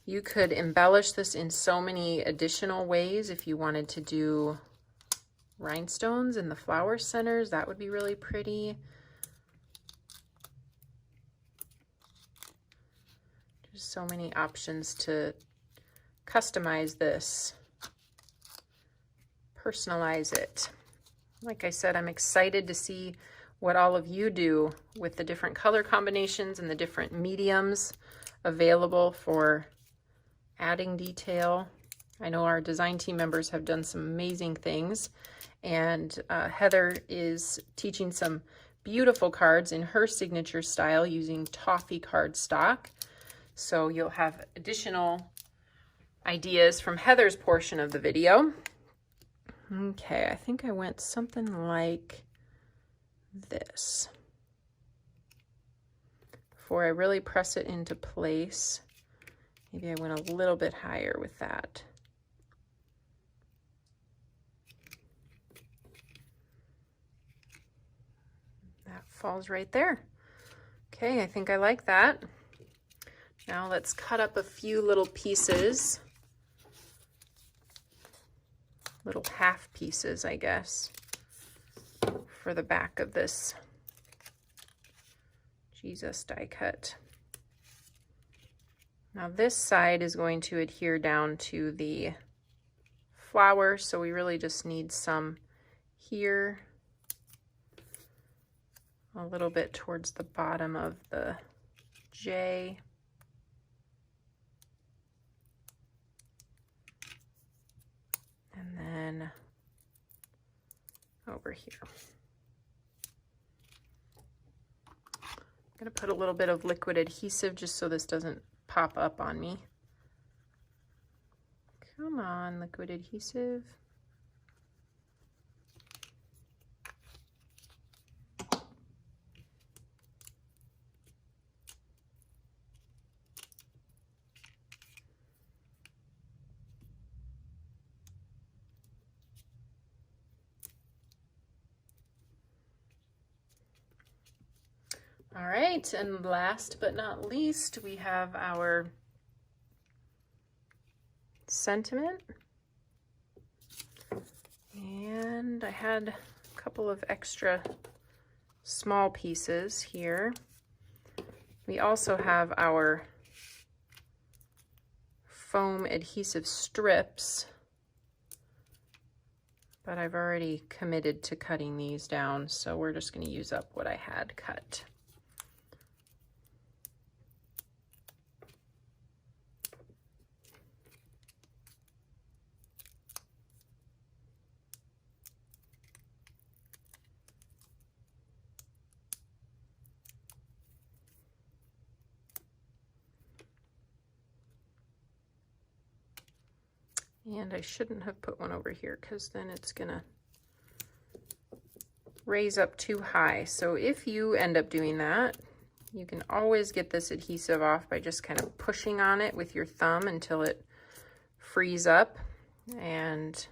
You could embellish this in so many additional ways if you wanted to do rhinestones in the flower centers. That would be really pretty. There's so many options to customize this, personalize it. Like I said, I'm excited to see what all of you do with the different color combinations and the different mediums available for adding detail. I know our design team members have done some amazing things, and Heather is teaching some beautiful cards in her signature style using toffee cardstock. So you'll have additional ideas from Heather's portion of the video. Okay, I think I went something like this. Before I really press it into place, maybe I went a little bit higher with that. That falls right there. Okay, I think I like that. Now let's cut up a few little pieces, little half pieces, I guess, for the back of this Jesus die cut. Now this side is going to adhere down to the flower, so we really just need some here, a little bit towards the bottom of the J. And then over here. I'm going to put a little bit of liquid adhesive just so this doesn't pop up on me. Come on, liquid adhesive. All right, and last but not least, we have our sentiment. And I had a couple of extra small pieces here. We also have our foam adhesive strips, but I've already committed to cutting these down, so we're just going to use up what I had cut. And I shouldn't have put one over here because then it's gonna raise up too high. So if you end up doing that, you can always get this adhesive off by just kind of pushing on it with your thumb until it frees up, and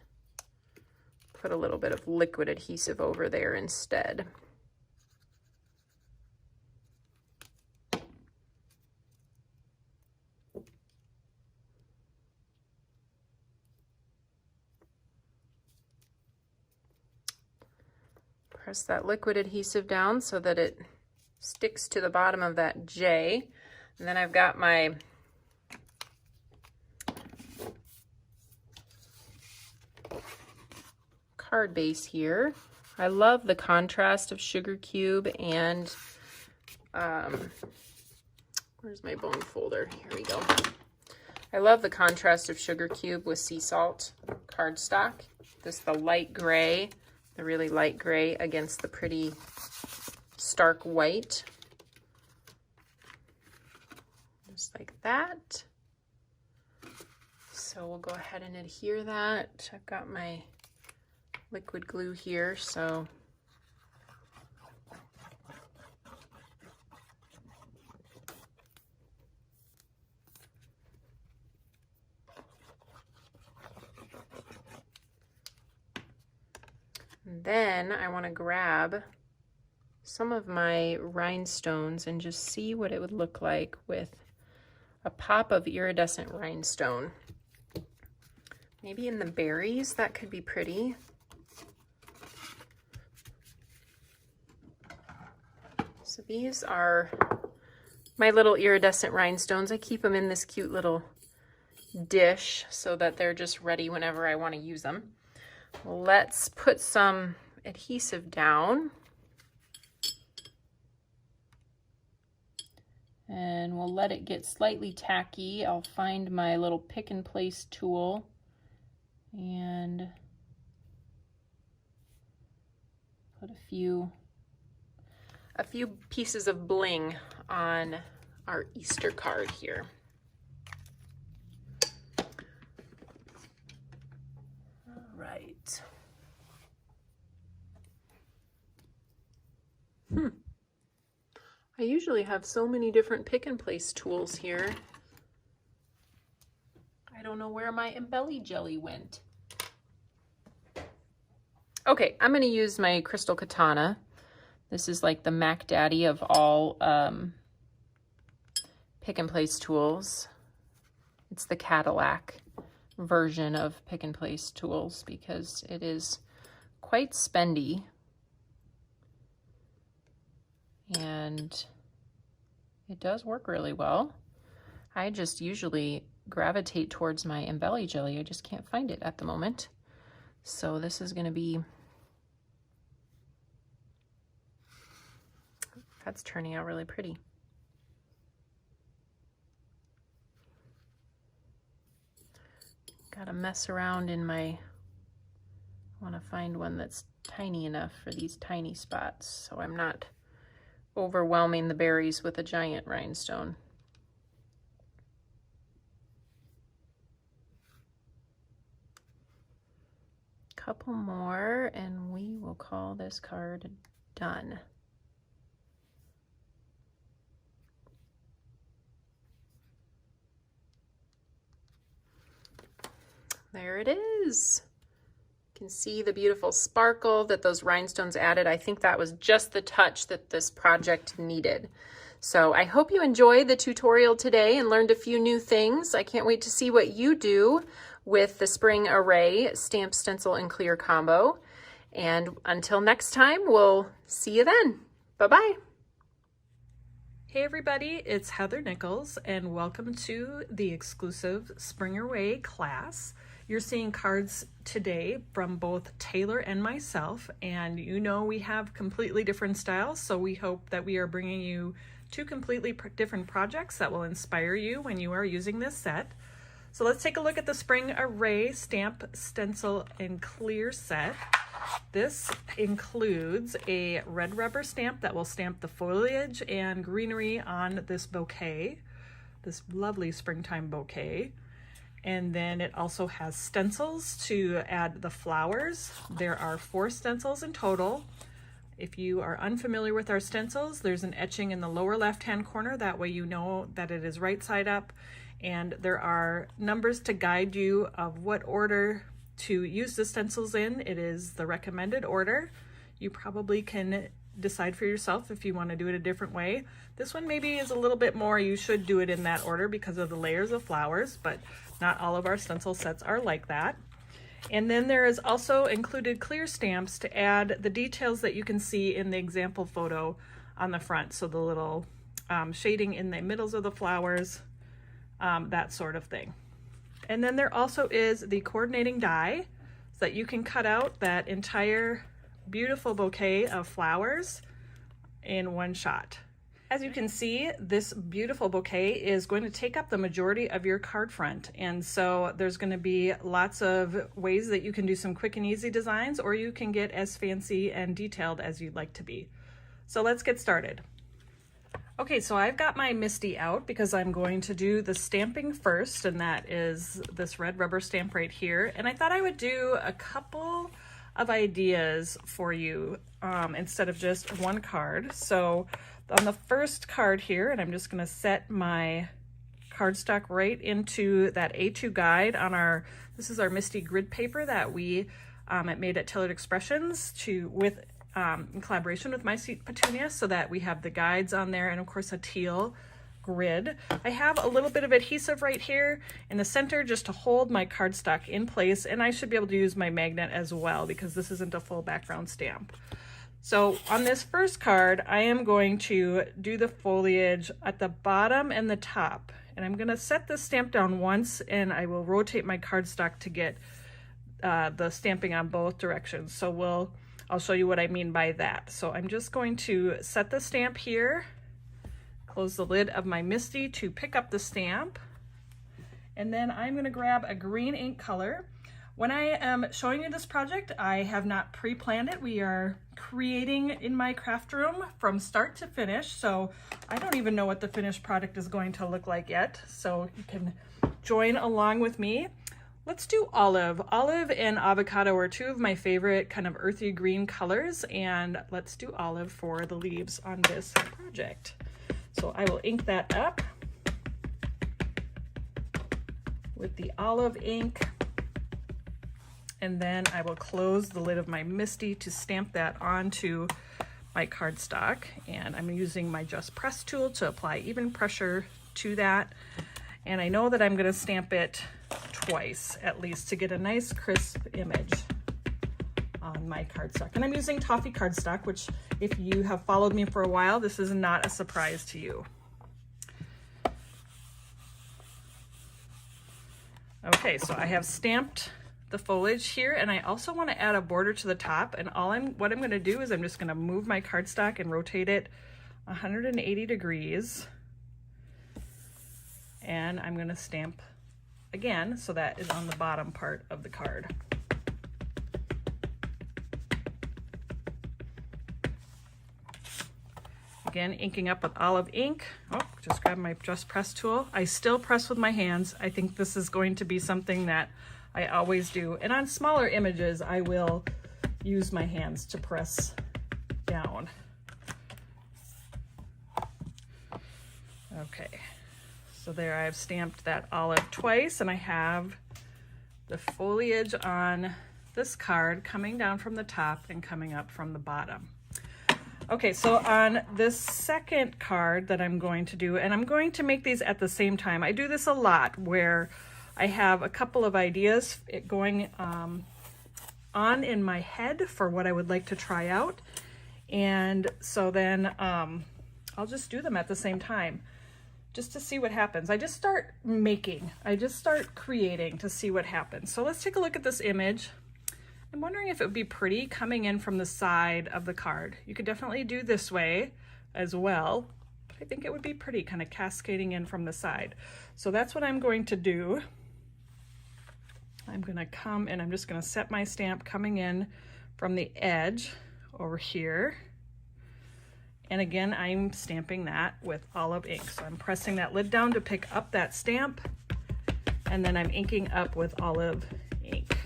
put a little bit of liquid adhesive over there instead. Press that liquid adhesive down so that it sticks to the bottom of that J. And then I've got my card base here. I love the contrast of sugar cube and where's my bone folder? Here we go. I love the contrast of sugar cube with sea salt cardstock. This the light gray, the really light gray against the pretty stark white. Just like that. So we'll go ahead and adhere that. I've got my liquid glue here, so and then I want to grab some of my rhinestones and just see what it would look like with a pop of iridescent rhinestone. Maybe in the berries, that could be pretty. So these are my little iridescent rhinestones. I keep them in this cute little dish so that they're just ready whenever I want to use them. Let's put some adhesive down. And we'll let it get slightly tacky. I'll find my little pick and place tool and put a few pieces of bling on our Easter card here. All right. I usually have so many different pick and place tools here. I don't know where my embelly jelly went. Okay, I'm gonna use my crystal katana. This is like the Mac Daddy of all pick and place tools. It's the Cadillac version of pick and place tools because it is quite spendy. And it does work really well. I just usually gravitate towards my embelly jelly. I just can't find it at the moment. So this is going to be, that's turning out really pretty. Got to mess around in my, I want to find one that's tiny enough for these tiny spots so I'm not overwhelming the berries with a giant rhinestone. Couple more and we will call this card done. There it is. You can see the beautiful sparkle that those rhinestones added. I think that was just the touch that this project needed. So I hope you enjoyed the tutorial today and learned a few new things. I can't wait to see what you do with the Spring Array Stamp, Stencil, and Clear combo. And until next time, we'll see you then. Bye-bye. Hey everybody, it's Heather Nichols and welcome to the exclusive Spring Array class. You're seeing cards today from both Taylor and myself, and you know we have completely different styles, so we hope that we are bringing you two completely different projects that will inspire you when you are using this set. So let's take a look at the Spring Array Stamp, Stencil, and Clear set. This includes a red rubber stamp that will stamp the foliage and greenery on this bouquet, this lovely springtime bouquet. And then it also has stencils to add the flowers. There are 4 stencils in total. If you are unfamiliar with our stencils, there's an etching in the lower left-hand corner. That way you know that it is right side up. And there are numbers to guide you of what order to use the stencils in. It is the recommended order. You probably can decide for yourself if you want to do it a different way. This one maybe is a little bit more, you should do it in that order because of the layers of flowers, but not all of our stencil sets are like that. And then there is also included clear stamps to add the details that you can see in the example photo on the front. So the little shading in the middles of the flowers, that sort of thing. And then there also is the coordinating die so that you can cut out that entire beautiful bouquet of flowers in one shot. As you can see, this beautiful bouquet is going to take up the majority of your card front. And so there's going to be lots of ways that you can do some quick and easy designs, or you can get as fancy and detailed as you'd like to be. So let's get started. Okay, so I've got my Misty out because I'm going to do the stamping first, and that is this red rubber stamp right here. And I thought I would do a couple of ideas for you instead of just one card. So on the first card here, and I'm just going to set my cardstock right into that A2 guide on our, this is our Misty grid paper that we made at Tailored Expressions in collaboration with My Sweet Petunia, so that we have the guides on there and of course a teal grid. I have a little bit of adhesive right here in the center just to hold my cardstock in place, and I should be able to use my magnet as well because this isn't a full background stamp. So on this first card, I am going to do the foliage at the bottom and the top, and I'm going to set this stamp down once, and I will rotate my cardstock to get the stamping on both directions. So I'll show you what I mean by that. So I'm just going to set the stamp here, close the lid of my Misty to pick up the stamp, and then I'm going to grab a green ink color. When I am showing you this project, I have not pre-planned it. We are creating in my craft room from start to finish, so I don't even know what the finished product is going to look like yet, so you can join along with me. Let's do olive. Olive and avocado are two of my favorite kind of earthy green colors, and let's do olive for the leaves on this project. So I will ink that up with the olive ink, and then I will close the lid of my MISTI to stamp that onto my cardstock. And I'm using my Just Press tool to apply even pressure to that. And I know that I'm going to stamp it twice at least to get a nice crisp image on my cardstock. And I'm using toffee cardstock, which if you have followed me for a while, this is not a surprise to you. Okay, so I have stamped the foliage here, and I also want to add a border to the top. And what I'm going to do is I'm just going to move my cardstock and rotate it 180 degrees. And I'm going to stamp again, so that is on the bottom part of the card. Again, inking up with olive ink. Oh, just grab my Just Press tool. I still press with my hands. I think this is going to be something that I always do. And on smaller images, I will use my hands to press down. Okay, so there I've stamped that olive twice, and I have the foliage on this card coming down from the top and coming up from the bottom. Okay, so on this second card that I'm going to do, and I'm going to make these at the same time. I do this a lot where I have a couple of ideas going on in my head for what I would like to try out. And so then I'll just do them at the same time just to see what happens. I just start making, I just start creating to see what happens. So let's take a look at this image. I'm wondering if it would be pretty coming in from the side of the card. You could definitely do this way as well, but I think it would be pretty kind of cascading in from the side. So that's what I'm going to do. I'm going to come and I'm just going to set my stamp coming in from the edge over here. And again, I'm stamping that with olive ink. So I'm pressing that lid down to pick up that stamp, and then I'm inking up with olive ink.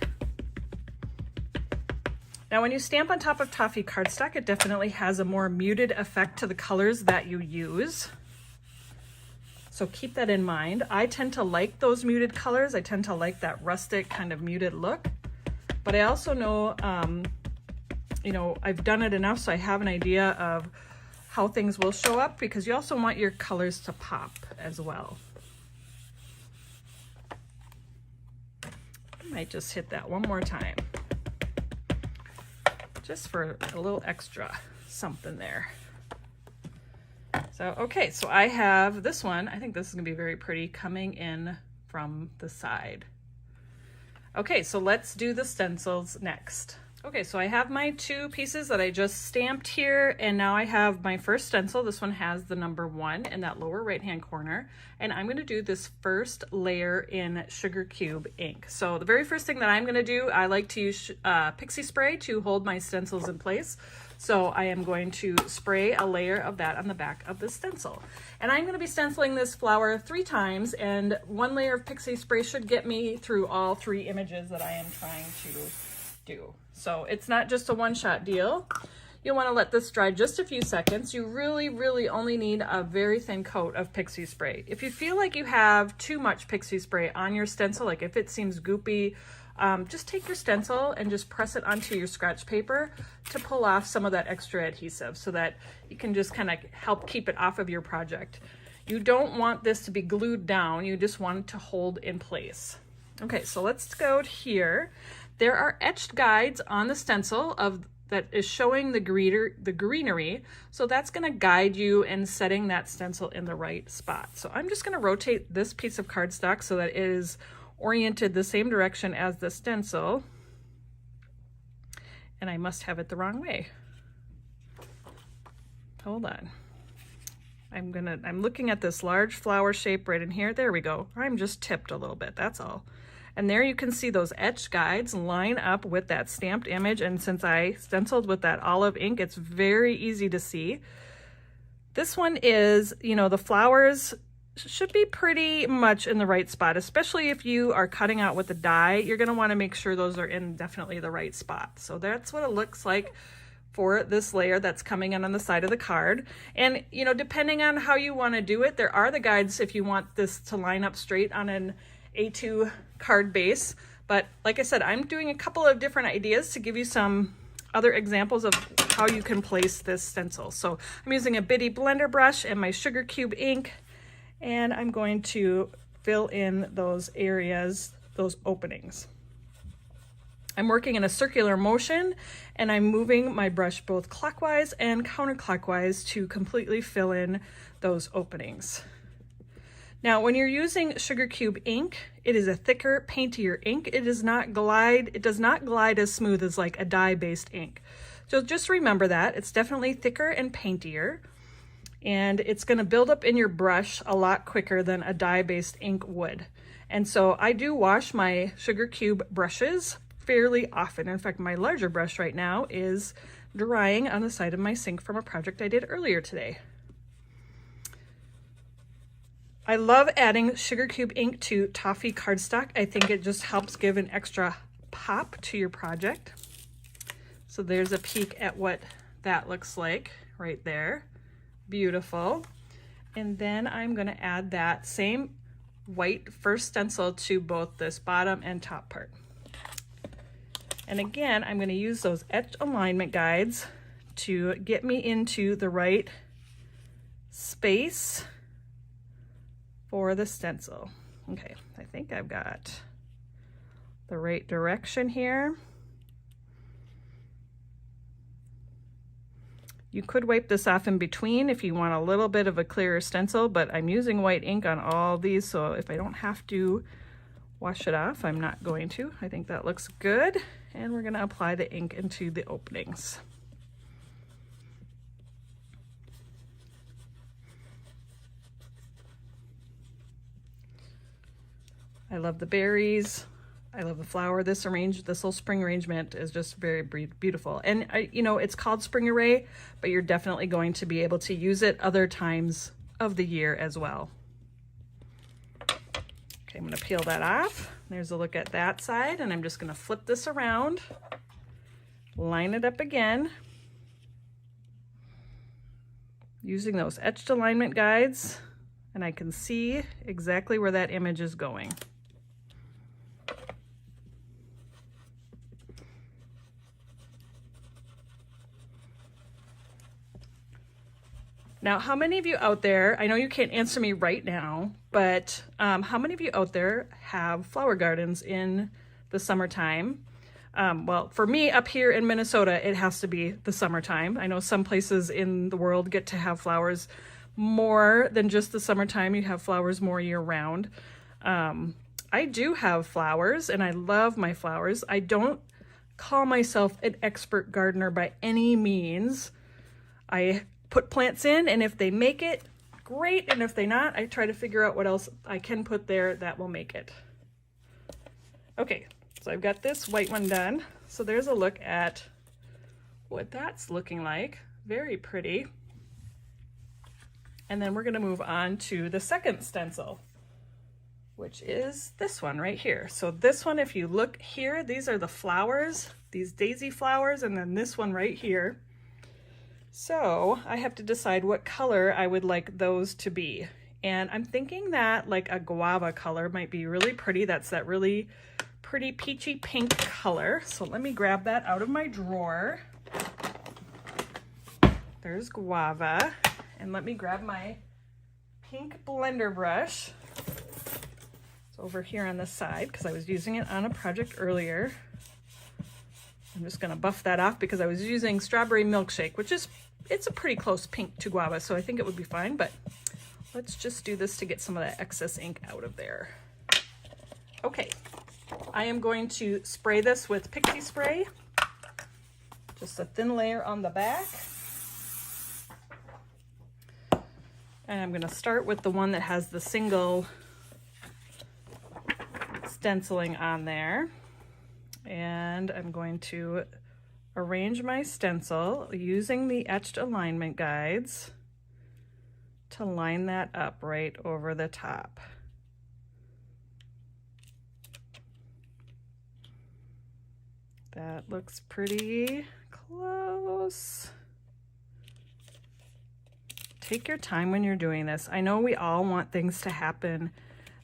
Now, when you stamp on top of toffee cardstock, it definitely has a more muted effect to the colors that you use. So keep that in mind. I tend to like those muted colors. I tend to like that rustic kind of muted look. But I also know, you know, I've done it enough so I have an idea of how things will show up, because you also want your colors to pop as well. I might just hit that one more time, just for a little extra something there. So, okay, so I have this one. I think this is gonna be very pretty coming in from the side. Okay, so let's do the stencils next. Okay, so I have my two pieces that I just stamped here, and now I have my first stencil. This one has the number 1 in that lower right-hand corner, and I'm gonna do this first layer in Sugar Cube ink. So the very first thing that I'm gonna do, I like to use pixie spray to hold my stencils in place. So I am going to spray a layer of that on the back of the stencil. And I'm gonna be stenciling this flower 3 times, and 1 layer of pixie spray should get me through all 3 images that I am trying to do. So it's not just a one-shot deal. You'll want to let this dry just a few seconds. You really only need a very thin coat of pixie spray. If you feel like you have too much pixie spray on your stencil, like if it seems goopy, just take your stencil and just press it onto your scratch paper to pull off some of that extra adhesive so that you can just kind of help keep it off of your project. You don't want this to be glued down. You just want it to hold in place. Okay, so let's go here. There are etched guides on the stencil that is showing the greenery. So that's gonna guide you in setting that stencil in the right spot. So I'm just gonna rotate this piece of cardstock so that it is oriented the same direction as the stencil. And I must have it the wrong way. Hold on. I'm looking at this large flower shape right in here. There we go. I'm just tipped a little bit, that's all. And there you can see those etched guides line up with that stamped image. And since I stenciled with that olive ink, it's very easy to see. This one is, you know, the flowers should be pretty much in the right spot, especially if you are cutting out with a die. You're gonna wanna make sure those are in definitely the right spot. So that's what it looks like for this layer that's coming in on the side of the card. And, you know, depending on how you want to do it, there are the guides if you want this to line up straight on an A2 card base. But like I said, I'm doing a couple of different ideas to give you some other examples of how you can place this stencil. So I'm using a bitty blender brush and my sugar cube ink, and I'm going to fill in those areas, those openings. I'm working in a circular motion, and I'm moving my brush both clockwise and counterclockwise to completely fill in those openings. Now, when you're using sugar cube ink, it is a thicker, paintier ink. It does not glide as smooth as like a dye-based ink. So just remember that. It's definitely thicker and paintier, and it's gonna build up in your brush a lot quicker than a dye-based ink would. And so I do wash my sugar cube brushes fairly often. In fact, my larger brush right now is drying on the side of my sink from a project I did earlier today. I love adding sugar cube ink to toffee cardstock. I think it just helps give an extra pop to your project. So there's a peek at what that looks like right there. Beautiful. And then I'm going to add that same white first stencil to both this bottom and top part. And again, I'm going to use those etch alignment guides to get me into the right space for the stencil. Okay, I think I've got the right direction here. You could wipe this off in between if you want a little bit of a clearer stencil, but I'm using white ink on all these, so if I don't have to wash it off, I'm not going to. I think that looks good. And we're going to apply the ink into the openings. I love the berries. I love the flower. This whole spring arrangement is just very beautiful. And you know, it's called Spring Array, but you're definitely going to be able to use it other times of the year as well. Okay, I'm going to peel that off. There's a look at that side, and I'm just going to flip this around, line it up again, using those etched alignment guides, and I can see exactly where that image is going. Now, how many of you out there, I know you can't answer me right now, but how many of you out there have flower gardens in the summertime? Well, for me up here in Minnesota, it has to be the summertime. I know some places in the world get to have flowers more than just the summertime. You have flowers more year round. I do have flowers, and I love my flowers. I don't call myself an expert gardener by any means. I put plants in, and if they make it, great, and if they not, I try to figure out what else I can put there that will make it. Okay, so I've got this white one done. So there's a look at what that's looking like. Very pretty. And then we're going to move on to the second stencil, which is this one right here. So this one, if you look here, these are the flowers, these daisy flowers, and then this one right here. So I have to decide what color I would like those to be. And I'm thinking that like a guava color might be really pretty. That's that really pretty peachy pink color. So let me grab that out of my drawer. There's guava. And let me grab my pink blender brush. It's over here on the side because I was using it on a project earlier. I'm just going to buff that off because I was using strawberry milkshake, which is, it's a pretty close pink to guava, so I think it would be fine, but let's just do this to get some of that excess ink out of there. Okay, I am going to spray this with pixie spray, just a thin layer on the back. And I'm going to start with the one that has the single stenciling on there. And I'm going to arrange my stencil using the etched alignment guides to line that up right over the top. That looks pretty close. Take your time when you're doing this. I know we all want things to happen.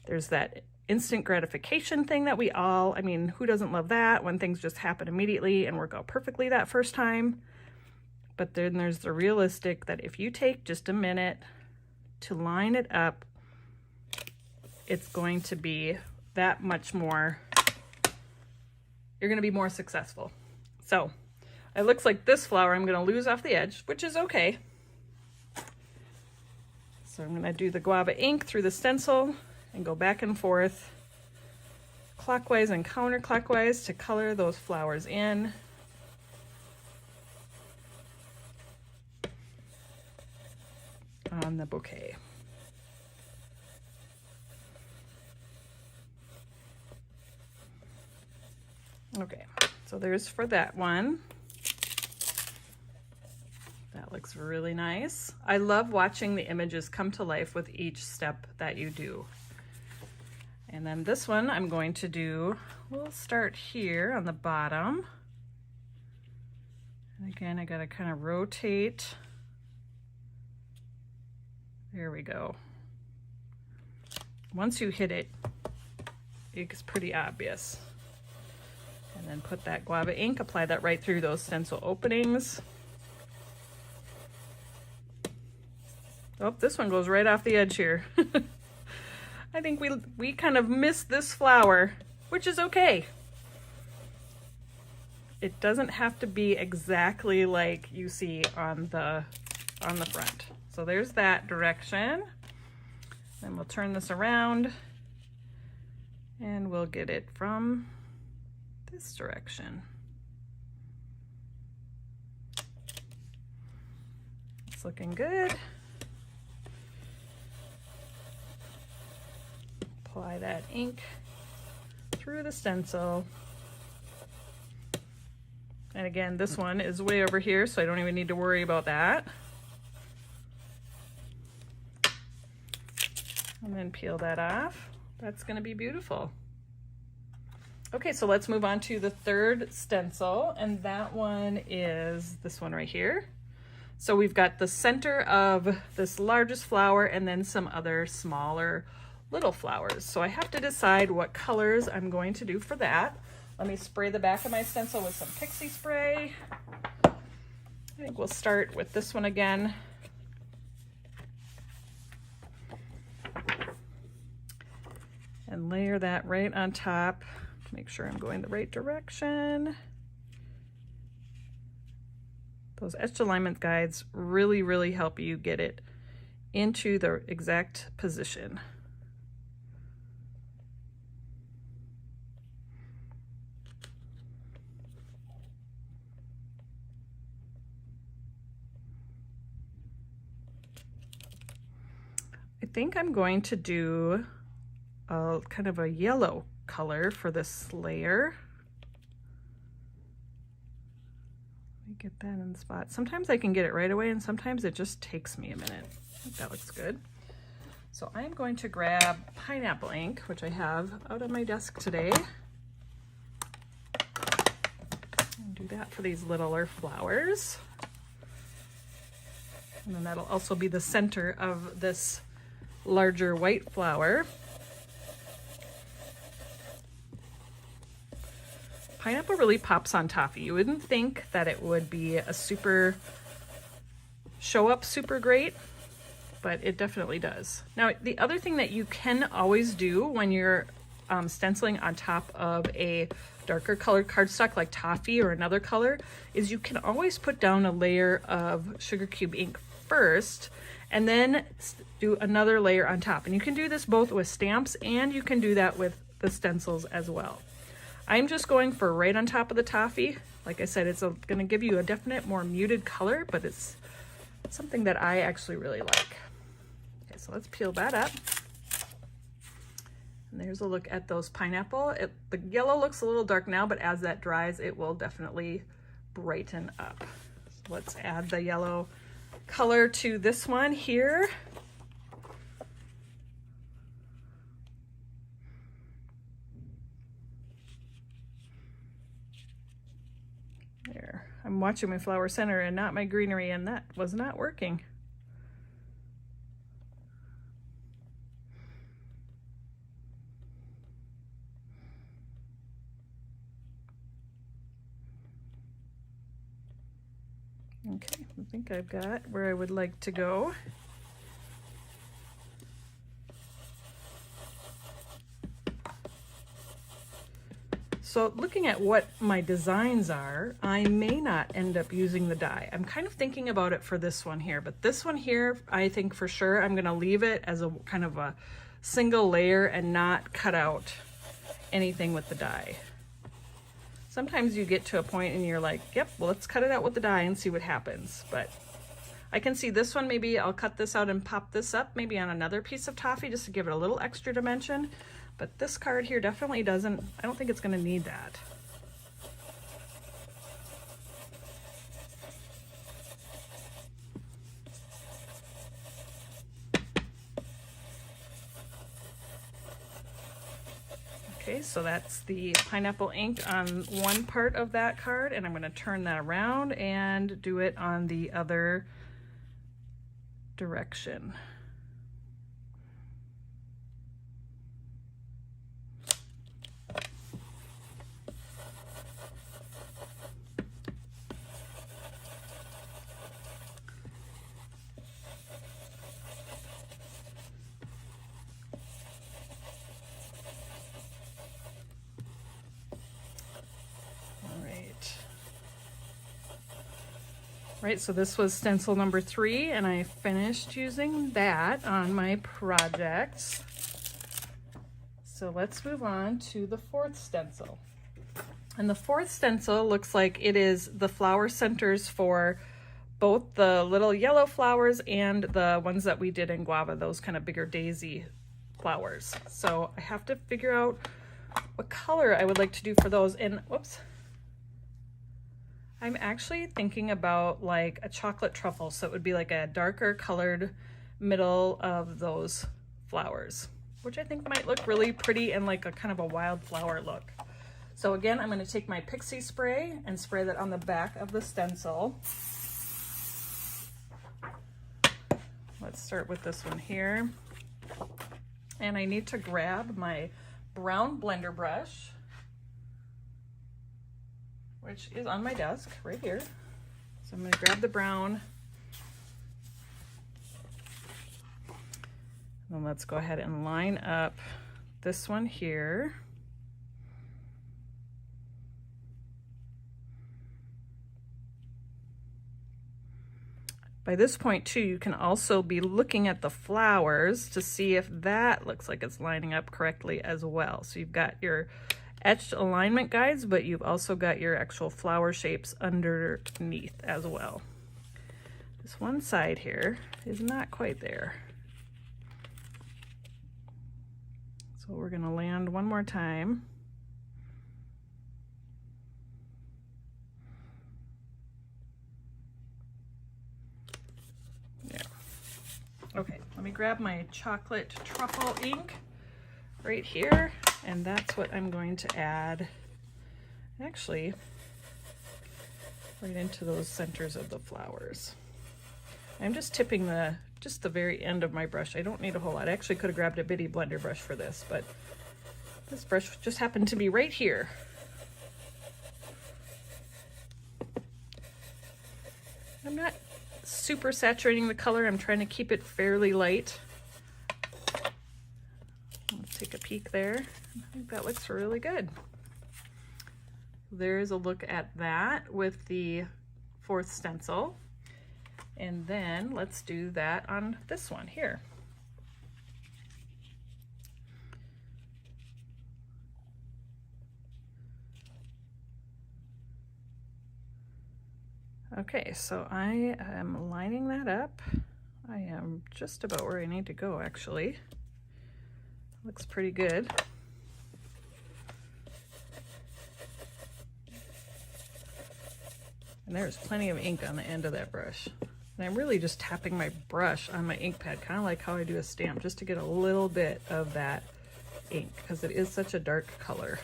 There's that instant gratification thing that I mean, who doesn't love that when things just happen immediately and work out perfectly that first time? But then there's the realistic that if you take just a minute to line it up, it's going to be that much more, you're going to be more successful. So it looks like this flower I'm going to lose off the edge, which is okay. So I'm going to do the Guava ink through the stencil and go back and forth clockwise and counterclockwise to color those flowers in. On the bouquet. Okay, so there's for that one. That looks really nice. I love watching the images come to life with each step that you do. And then this one I'm going to do, we'll start here on the bottom. And again, I gotta kind of rotate. There we go. Once you hit it, it's pretty obvious. And then put that Guava ink, apply that right through those stencil openings. Oh, this one goes right off the edge here. I think we kind of missed this flower, which is okay. It doesn't have to be exactly like you see on the front. So there's that direction. Then we'll turn this around and we'll get it from this direction. It's looking good. Apply that ink through the stencil. And again, this one is way over here, so I don't even need to worry about that. And then peel that off. That's going to be beautiful. Okay, so let's move on to the third stencil, and that one is this one right here. So we've got the center of this largest flower and then some other smaller little flowers. So I have to decide what colors I'm going to do for that. Let me spray the back of my stencil with some pixie spray. I think we'll start with this one again. And layer that right on top to make sure I'm going the right direction. Those etched alignment guides really, really help you get it into the exact position. I think I'm going to do a kind of a yellow color for this layer. Let me get that in the spot. Sometimes I can get it right away and sometimes it just takes me a minute. I think that looks good. So I'm going to grab pineapple ink, which I have out on my desk today. And do that for these littler flowers. And then that'll also be the center of this larger white flower. Pineapple really pops on toffee. You wouldn't think that it would be a show up super great, but it definitely does. Now, the other thing that you can always do when you're stenciling on top of a darker colored cardstock like toffee or another color is you can always put down a layer of sugar cube ink first and then do another layer on top. And you can do this both with stamps and you can do that with the stencils as well. I'm just going for right on top of the toffee. Like I said, it's going to give you a definite more muted color, but it's something that I actually really like. Okay, so let's peel that up. And there's a look at those pineapple. The yellow looks a little dark now, but as that dries, it will definitely brighten up. So let's add the yellow color to this one here. There, I'm watching my flower center and not my greenery, and that was not working. Okay, I think I've got where I would like to go. So looking at what my designs are, I may not end up using the die. I'm kind of thinking about it for this one here, but this one here, I think for sure I'm gonna leave it as a kind of a single layer and not cut out anything with the die. Sometimes you get to a point and you're like, yep, well, let's cut it out with the die and see what happens. But I can see this one, maybe I'll cut this out and pop this up maybe on another piece of toffee just to give it a little extra dimension. But this card here definitely doesn't, I don't think it's gonna need that. Okay, so that's the pineapple ink on one part of that card, and I'm gonna turn that around and do it on the other direction. Right, so this was stencil number 3, and I finished using that on my projects. So let's move on to the 4th stencil. And the 4th stencil looks like it is the flower centers for both the little yellow flowers and the ones that we did in Guava, those kind of bigger daisy flowers. So I have to figure out what color I would like to do for those. And whoops. I'm actually thinking about like a chocolate truffle, so it would be like a darker colored middle of those flowers, which I think might look really pretty and like a kind of a wildflower look. So again, I'm going to take my pixie spray and spray that on the back of the stencil. Let's start with this one here. And I need to grab my brown blender brush, which is on my desk right here. So I'm going to grab the brown. And then let's go ahead and line up this one here. By this point too, you can also be looking at the flowers to see if that looks like it's lining up correctly as well. So you've got your etched alignment guides, but you've also got your actual flower shapes underneath as well. This one side here is not quite there. So we're going to land one more time. There. Okay, let me grab my chocolate truffle ink right here. And that's what I'm going to add, actually, right into those centers of the flowers. I'm just tipping the very end of my brush. I don't need a whole lot. I actually could have grabbed a bitty blender brush for this, but this brush just happened to be right here. I'm not super saturating the color. I'm trying to keep it fairly light. Let's take a peek there. I think that looks really good. There's a look at that with the 4th stencil. And then let's do that on this one here. Okay, so I am lining that up. I am just about where I need to go, actually. Looks pretty good. And there's plenty of ink on the end of that brush. And I'm really just tapping my brush on my ink pad, kind of like how I do a stamp, just to get a little bit of that ink, because it is such a dark color.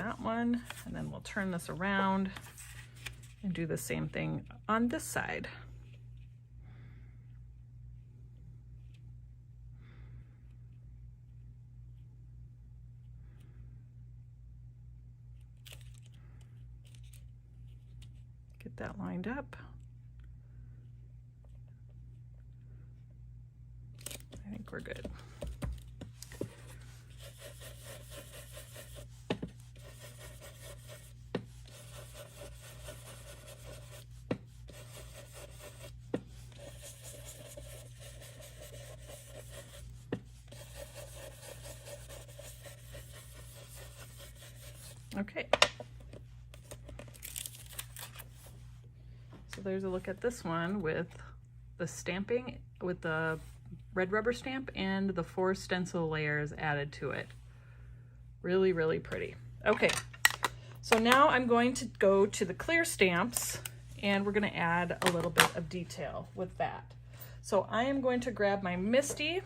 that one, and then we'll turn this around and do the same thing on this side. Get that lined up. I think we're good. Okay. So there's a look at this one with the stamping, with the red rubber stamp and the 4 stencil layers added to it. Really, really pretty. Okay, so now I'm going to go to the clear stamps and we're going to add a little bit of detail with that. So I am going to grab my Misty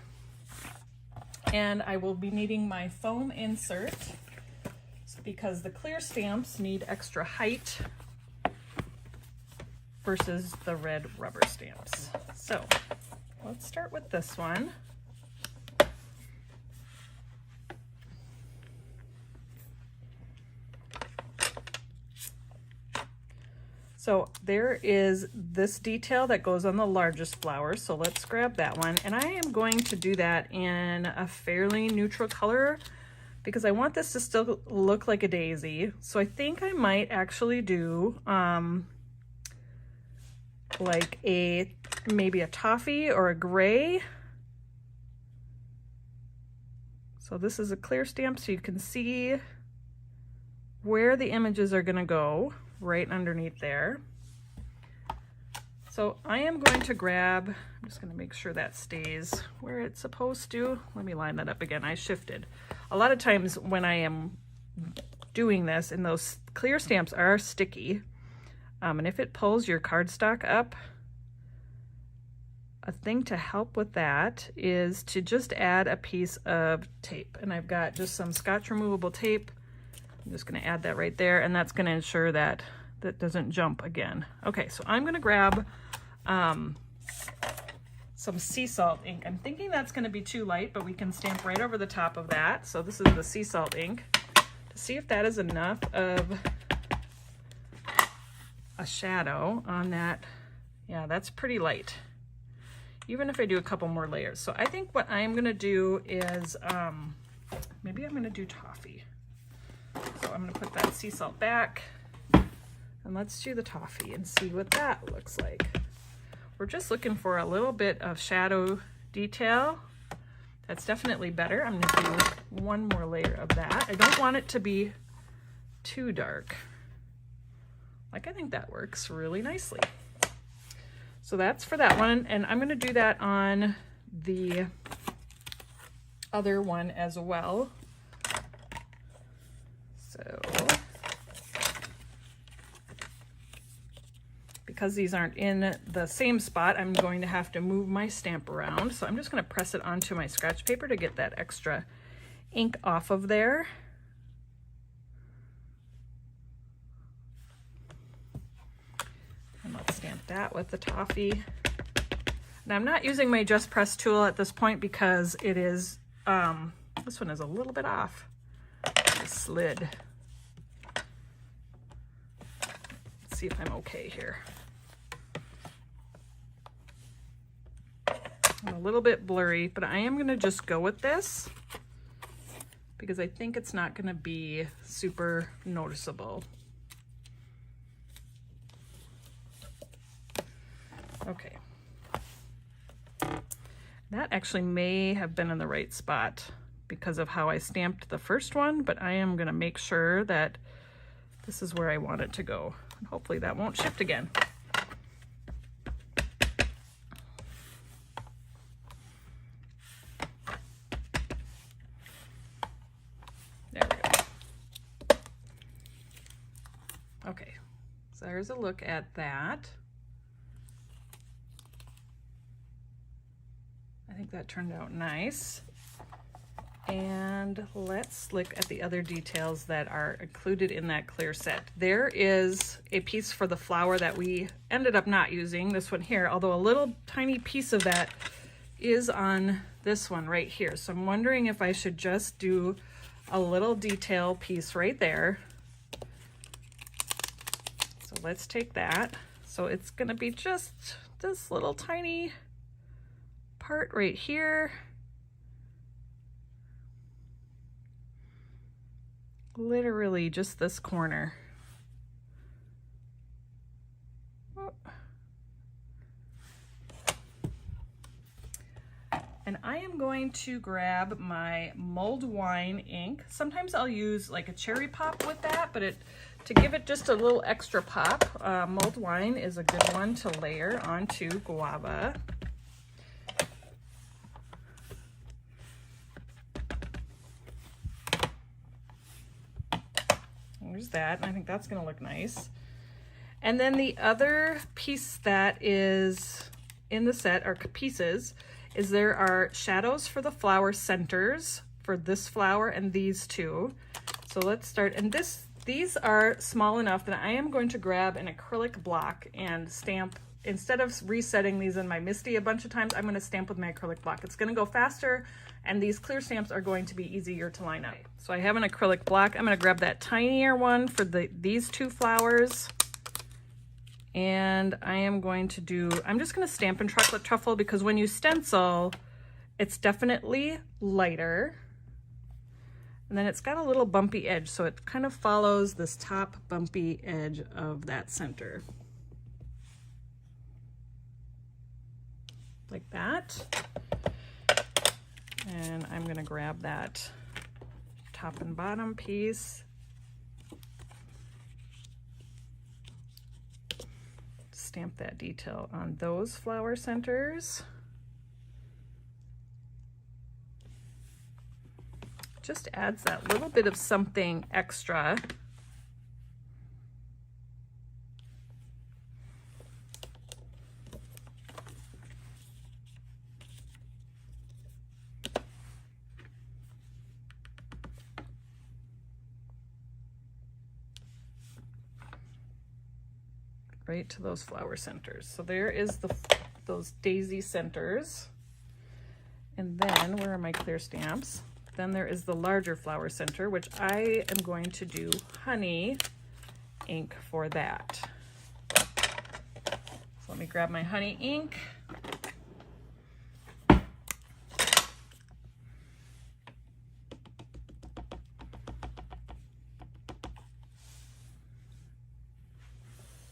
and I will be needing my foam insert because the clear stamps need extra height versus the red rubber stamps. So let's start with this one. So there is this detail that goes on the largest flower, so let's grab that one. And I am going to do that in a fairly neutral color because I want this to still look like a daisy. So I think I might actually do like maybe a toffee or a gray. So this is a clear stamp so you can see where the images are gonna go right underneath there. So I am going to grab, I'm just gonna make sure that stays where it's supposed to. Let me line that up again, I shifted. A lot of times when I am doing this, and those clear stamps are sticky, and if it pulls your cardstock up, a thing to help with that is to just add a piece of tape. And I've got just some Scotch removable tape. I'm just gonna add that right there, and that's gonna ensure that that doesn't jump again. Okay, so I'm gonna grab some sea salt ink. I'm thinking that's gonna be too light, but we can stamp right over the top of that. So this is the sea salt ink to see if that is enough of a shadow on that. Yeah, that's pretty light, even if I do a couple more layers. So I think what I'm gonna do is, maybe I'm gonna do toffee. So I'm gonna put that sea salt back and let's do the toffee and see what that looks like. We're just looking for a little bit of shadow detail. That's definitely better. I'm gonna do one more layer of that. I don't want it to be too dark. Like, I think that works really nicely. So that's for that one, and I'm gonna do that on the other one as well. So, because these aren't in the same spot, I'm going to have to move my stamp around. So I'm just gonna press it onto my scratch paper to get that extra ink off of there. And let's stamp that with the toffee. Now I'm not using my Just Press tool at this point because it is, this one is a little bit off. It slid. Let's see if I'm okay here. I'm a little bit blurry, but I am gonna just go with this because I think it's not gonna be super noticeable. Okay. That actually may have been in the right spot because of how I stamped the first one, but I am gonna make sure that this is where I want it to go. And hopefully that won't shift again. There we go. Okay, so there's a look at that. I think that turned out nice. And let's look at the other details that are included in that clear set. There is a piece for the flower that we ended up not using, this one here, although a little tiny piece of that is on this one right here. So I'm wondering if I should just do a little detail piece right there. So let's take that. So it's gonna be just this little tiny part right here. Literally just this corner. And I am going to grab my mulled wine ink. Sometimes I'll use like a cherry pop with that, but to give it just a little extra pop, mulled wine is a good one to layer onto Guava. There's that, and I think that's gonna look nice. And then the other piece that is in the set, or pieces, is there are shadows for the flower centers for this flower and these two. So let's start, and these are small enough that I am going to grab an acrylic block and stamp. Instead of resetting these in my MISTI a bunch of times, I'm going to stamp with my acrylic block. It's going to go faster, and these clear stamps are going to be easier to line up. So I have an acrylic block. I'm going to grab that tinier one for these two flowers. And I am going to do, I'm just going to stamp in chocolate truffle because when you stencil, it's definitely lighter. And then it's got a little bumpy edge, so it kind of follows this top bumpy edge of that center. Like that. And I'm going to grab that top and bottom piece. Stamp that detail on those flower centers. Just adds that little bit of something extra. Right to those flower centers. So there is those daisy centers. And then where are my clear stamps? Then there is the larger flower center, which I am going to do honey ink for that. So let me grab my honey ink.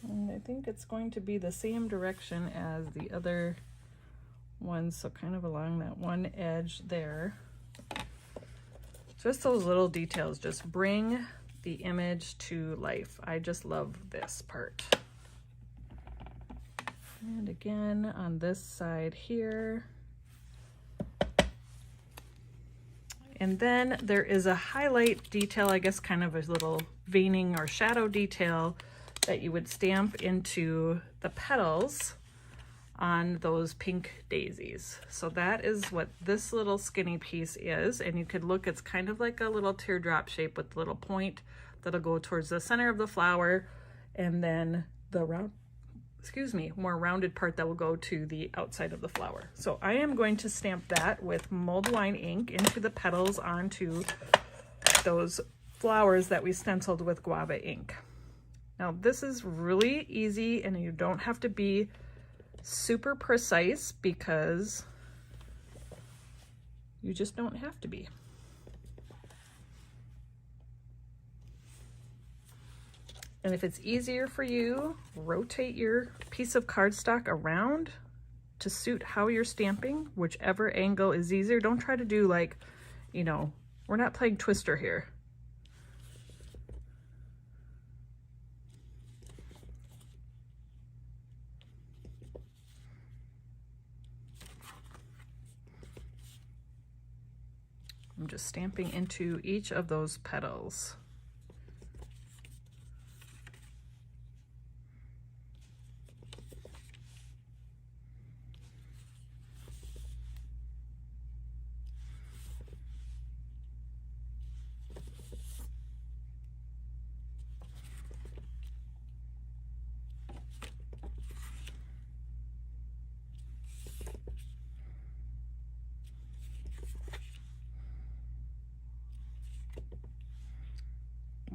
And I think it's going to be the same direction as the other ones, so kind of along that one edge there. Just those little details just bring the image to life. I just love this part. And again, on this side here. And then there is a highlight detail, I guess kind of a little veining or shadow detail that you would stamp into the petals on those pink daisies. So that is what this little skinny piece is. And you could look, it's kind of like a little teardrop shape with a little point that'll go towards the center of the flower, and then the more rounded part that will go to the outside of the flower. So I am going to stamp that with mulled wine ink into the petals onto those flowers that we stenciled with Guava ink. Now this is really easy, and you don't have to be super precise because you just don't have to be. And if it's easier for you, rotate your piece of cardstock around to suit how you're stamping, whichever angle is easier. Don't try to do like, you know, we're not playing Twister here. I'm just stamping into each of those petals.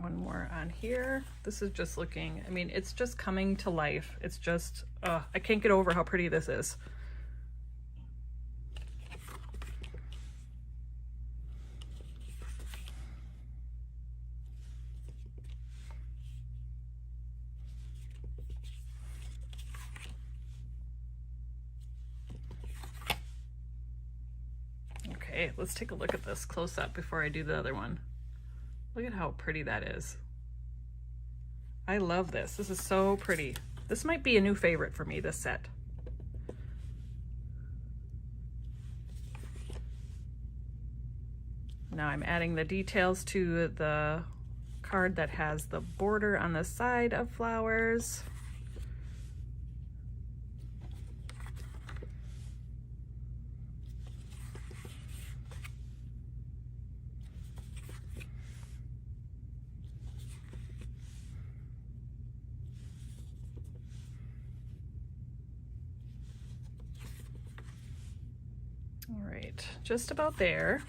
one more on here. This is just looking, I mean, it's just coming to life. It's just, I can't get over how pretty this is. Okay, let's take a look at this close up before I do the other one. Look at how pretty that is. I love this. This is so pretty. This might be a new favorite for me, this set. Now I'm adding the details to the card that has the border on the side of flowers. All right, just about there.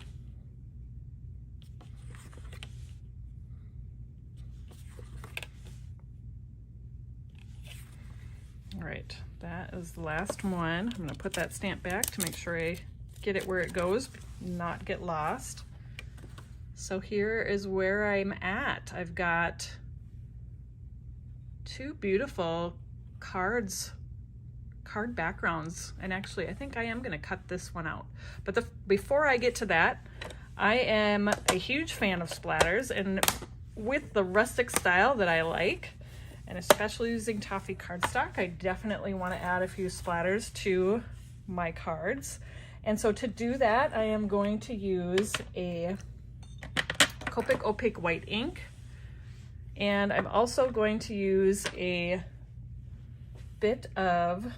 All right, that is the last one. I'm gonna put that stamp back to make sure I get it where it goes, not get lost. So here is where I'm at. I've got two beautiful card backgrounds, and actually I think I am going to cut this one out. But before I get to that, I am a huge fan of splatters, and with the rustic style that I like, and especially using toffee cardstock, I definitely want to add a few splatters to my cards. And so to do that, I am going to use a Copic Opaque white ink, and I'm also going to use a bit of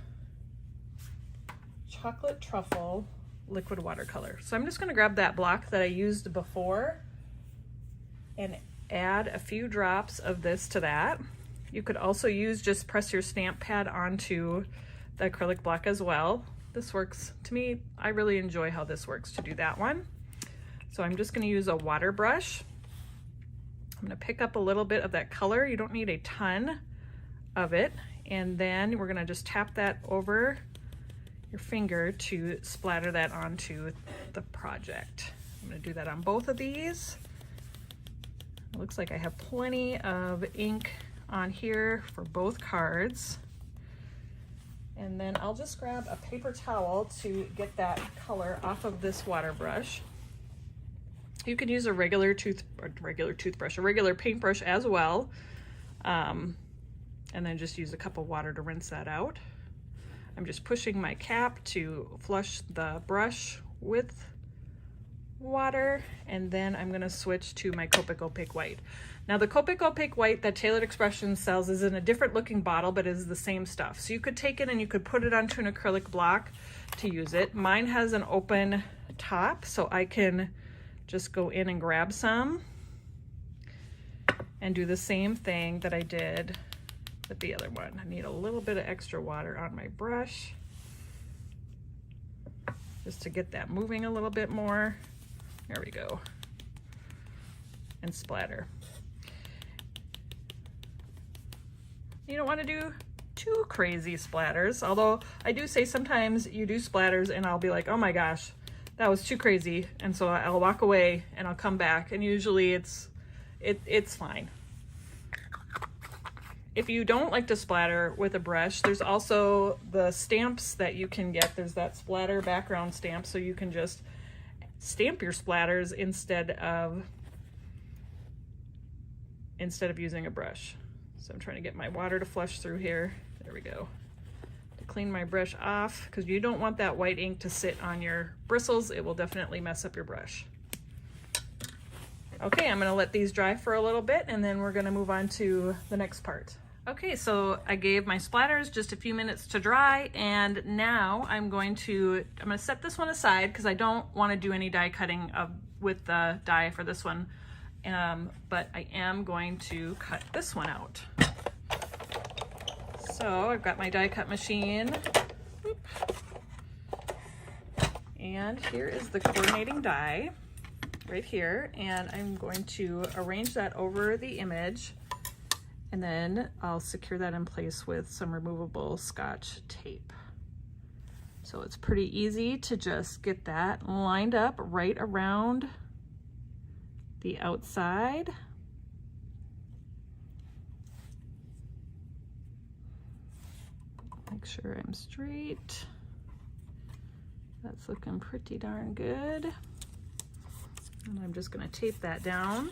chocolate truffle liquid watercolor. So I'm just going to grab that block that I used before and add a few drops of this to that. You could also use, just press your stamp pad onto the acrylic block as well. This works to me. I really enjoy how this works to do that one. So I'm just going to use a water brush. I'm going to pick up a little bit of that color. You don't need a ton of it. And then we're going to just tap that over your finger to splatter that onto the project. I'm going to do that on both of these. It looks like I have plenty of ink on here for both cards. And then I'll just grab a paper towel to get that color off of this water brush. You can use a regular paintbrush as well. And then just use a cup of water to rinse that out. I'm just pushing my cap to flush the brush with water, and then I'm going to switch to my Copic Opaque white. Now the Copic Opaque white that Tailored Expressions sells is in a different looking bottle, but is the same stuff. So you could take it and you could put it onto an acrylic block to use it. Mine has an open top, so I can just go in and grab some and do the same thing that I did with the other one. I need a little bit of extra water on my brush just to get that moving a little bit more. There we go. And splatter. You don't want to do too crazy splatters, although I do say sometimes you do splatters and I'll be like, oh my gosh, that was too crazy, and so I'll walk away and I'll come back, and usually it's fine. If you don't like to splatter with a brush, there's also the stamps that you can get. There's that splatter background stamp, so you can just stamp your splatters instead of using a brush. So I'm trying to get my water to flush through here. There we go. To clean my brush off, because you don't want that white ink to sit on your bristles. It will definitely mess up your brush. Okay, I'm gonna let these dry for a little bit, and then we're gonna move on to the next part. Okay, so I gave my splatters just a few minutes to dry, and now I'm gonna set this one aside because I don't want to do any die cutting with the die for this one, but I am going to cut this one out. So I've got my die cut machine, and here is the coordinating die. right here, and I'm going to arrange that over the image, and then I'll secure that in place with some removable Scotch tape. So it's pretty easy to just get that lined up right around the outside. Make sure I'm straight. That's looking pretty darn good. And I'm just going to tape that down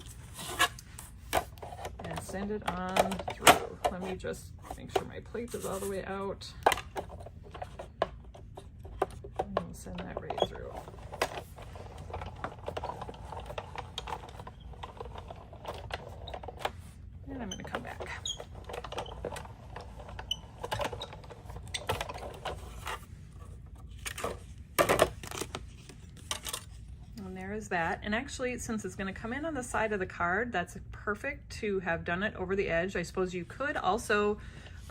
and send it on through. Let me just make sure my plate is all the way out. And we'll send that right through. And I'm going to come back. Is that, and actually, since it's going to come in on the side of the card, that's perfect to have done it over the edge. I suppose you could also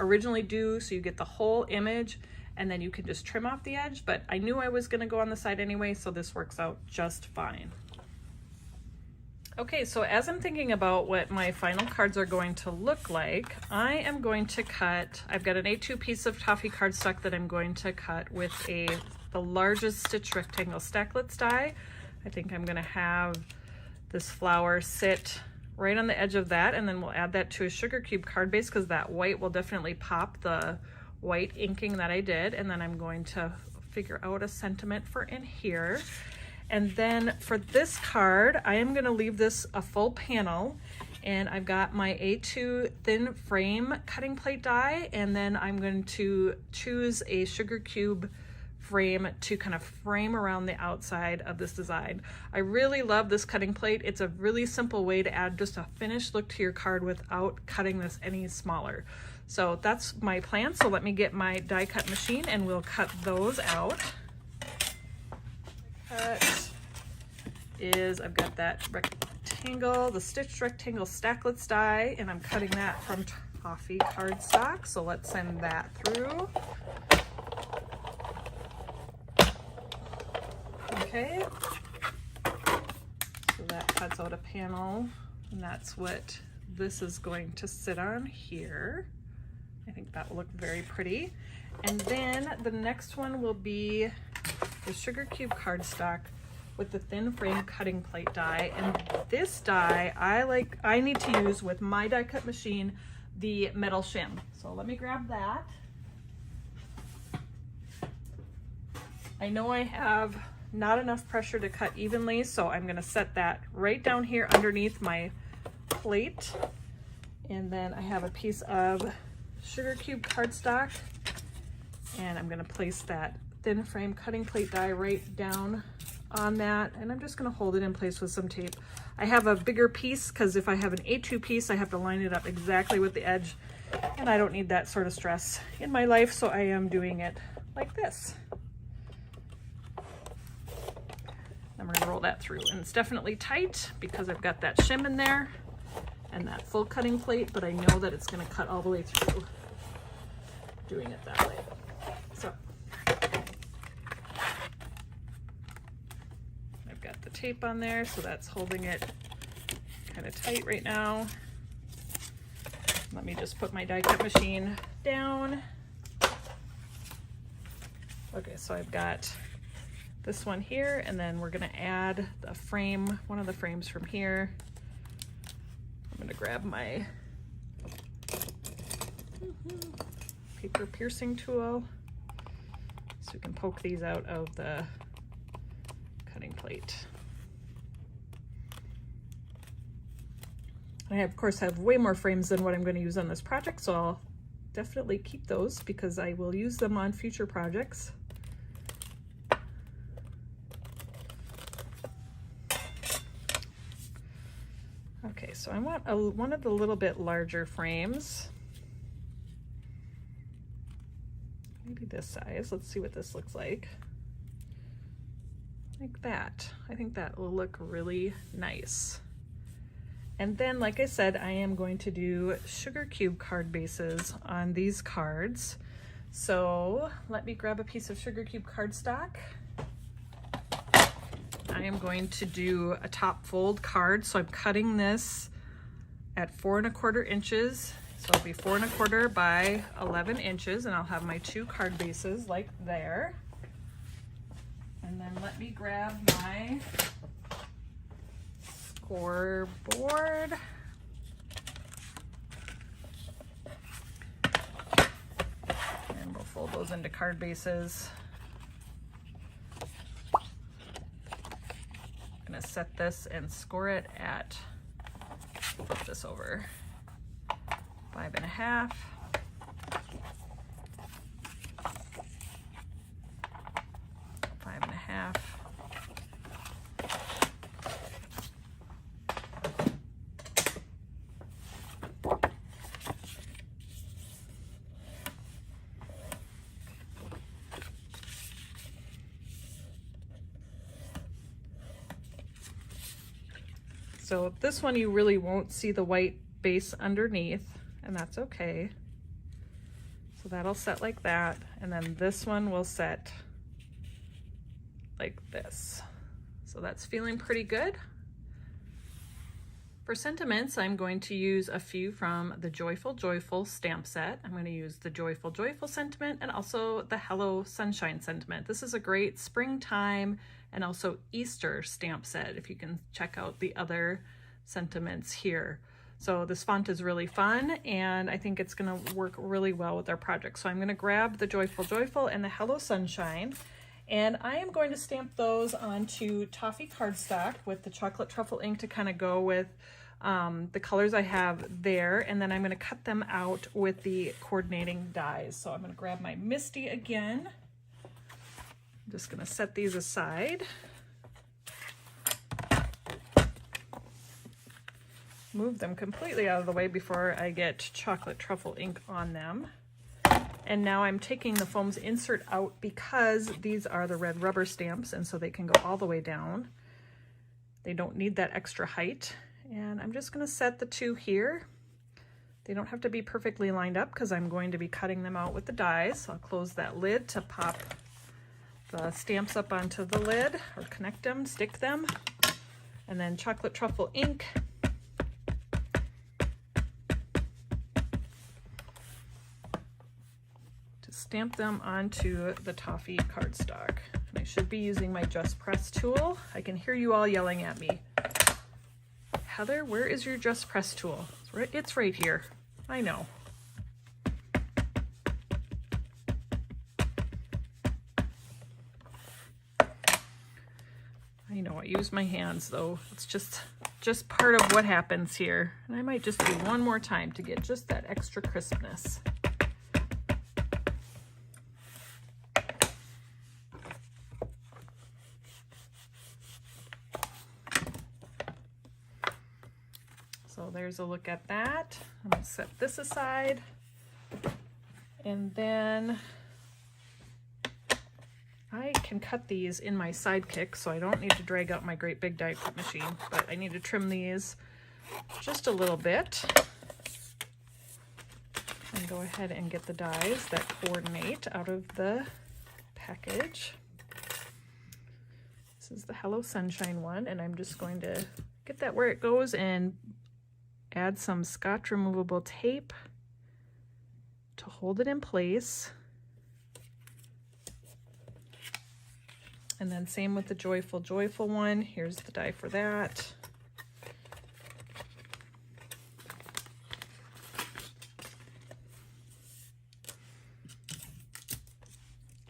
originally do so you get the whole image and then you can just trim off the edge, but I knew I was going to go on the side anyway, so this works out just fine. Okay, so as I'm thinking about what my final cards are going to look like, I am going to cut, I've got an A2 piece of toffee cardstock that I'm going to cut with the largest stitch rectangle stacklets die. I think I'm gonna have this flower sit right on the edge of that, and then we'll add that to a sugar cube card base because that white will definitely pop the white inking that I did. And then I'm going to figure out a sentiment for in here. And then for this card, I am gonna leave this a full panel, and I've got my A2 thin frame cutting plate die, and then I'm going to choose a sugar cube frame to kind of frame around the outside of this design. I really love this cutting plate. It's a really simple way to add just a finished look to your card without cutting this any smaller. So that's my plan. So let me get my die cut machine and we'll cut those out. I've got that rectangle, the stitched rectangle stacklets die, and I'm cutting that from toffee cardstock. So let's send that through. Okay, so that cuts out a panel, and that's what this is going to sit on here. I think that will look very pretty. And then the next one will be the sugar cube cardstock with the thin frame cutting plate die. And this die, I need to use with my die cut machine, the metal shim. So let me grab that. I know I have not enough pressure to cut evenly, so I'm going to set that right down here underneath my plate. And then I have a piece of sugar cube cardstock, and I'm going to place that thin frame cutting plate die right down on that, and I'm just going to hold it in place with some tape. I have a bigger piece because if I have an A2 piece, I have to line it up exactly with the edge, and I don't need that sort of stress in my life, so I am doing it like this. And we're gonna roll that through, and it's definitely tight because I've got that shim in there and that full cutting plate, but I know that it's gonna cut all the way through doing it that way. So I've got the tape on there, so that's holding it kind of tight right now. Let me just put my die cut machine down. Okay, so I've got this one here, and then we're gonna add the frame, one of the frames from here. I'm gonna grab my paper piercing tool so we can poke these out of the cutting plate. I of course have way more frames than what I'm going to use on this project, so I'll definitely keep those because I will use them on future projects. Okay, so I want one of the little bit larger frames. Maybe this size. Let's see what this looks like. Like that. I think that will look really nice. And then, like I said, I am going to do sugar cube card bases on these cards. So let me grab a piece of sugar cube cardstock. I am going to do a top fold card. So I'm cutting this at 4 1/4 inches. So it'll be 4 1/4 by 11 inches, and I'll have my 2 card bases like there. And then let me grab my scoreboard. And we'll fold those into card bases. I'm gonna set this and score it at, flip this over, 5 1/2. 5 1/2. So this one you really won't see the white base underneath, and that's okay. So that'll set like that, and then this one will set like this. So that's feeling pretty good. For sentiments, I'm going to use a few from the Joyful Joyful stamp set. I'm going to use the Joyful Joyful sentiment and also the Hello Sunshine sentiment. This is a great springtime and also Easter stamp set, if you can check out the other sentiments here. So this font is really fun, and I think it's going to work really well with our project. So I'm going to grab the Joyful Joyful and the Hello Sunshine, and I am going to stamp those onto toffee cardstock with the chocolate truffle ink to kind of go with the colors I have there, and then I'm going to cut them out with the coordinating dies. So I'm going to grab my Misty again. I'm just going to set these aside. Move them completely out of the way before I get chocolate truffle ink on them. And now I'm taking the foams insert out because these are the red rubber stamps, and so they can go all the way down. They don't need that extra height. And I'm just going to set the 2 here. They don't have to be perfectly lined up because I'm going to be cutting them out with the dies. So I'll close that lid to pop the stamps up onto the lid, or connect them, stick them, and then chocolate truffle ink. To stamp them onto the toffee cardstock. And I should be using my Just Press tool. I can hear you all yelling at me. Heather, where is your Just Press tool? It's right here. I know. I know, I use my hands though. It's just part of what happens here. And I might just do one more time to get just that extra crispness. So there's a look at that. I'm going to set this aside. And then I can cut these in my Sidekick, so I don't need to drag out my great big die cut machine, but I need to trim these just a little bit. And go ahead and get the dies that coordinate out of the package. This is the Hello Sunshine one, and I'm just going to get that where it goes and add some Scotch removable tape to hold it in place. And then same with the Joyful Joyful one. Here's the die for that.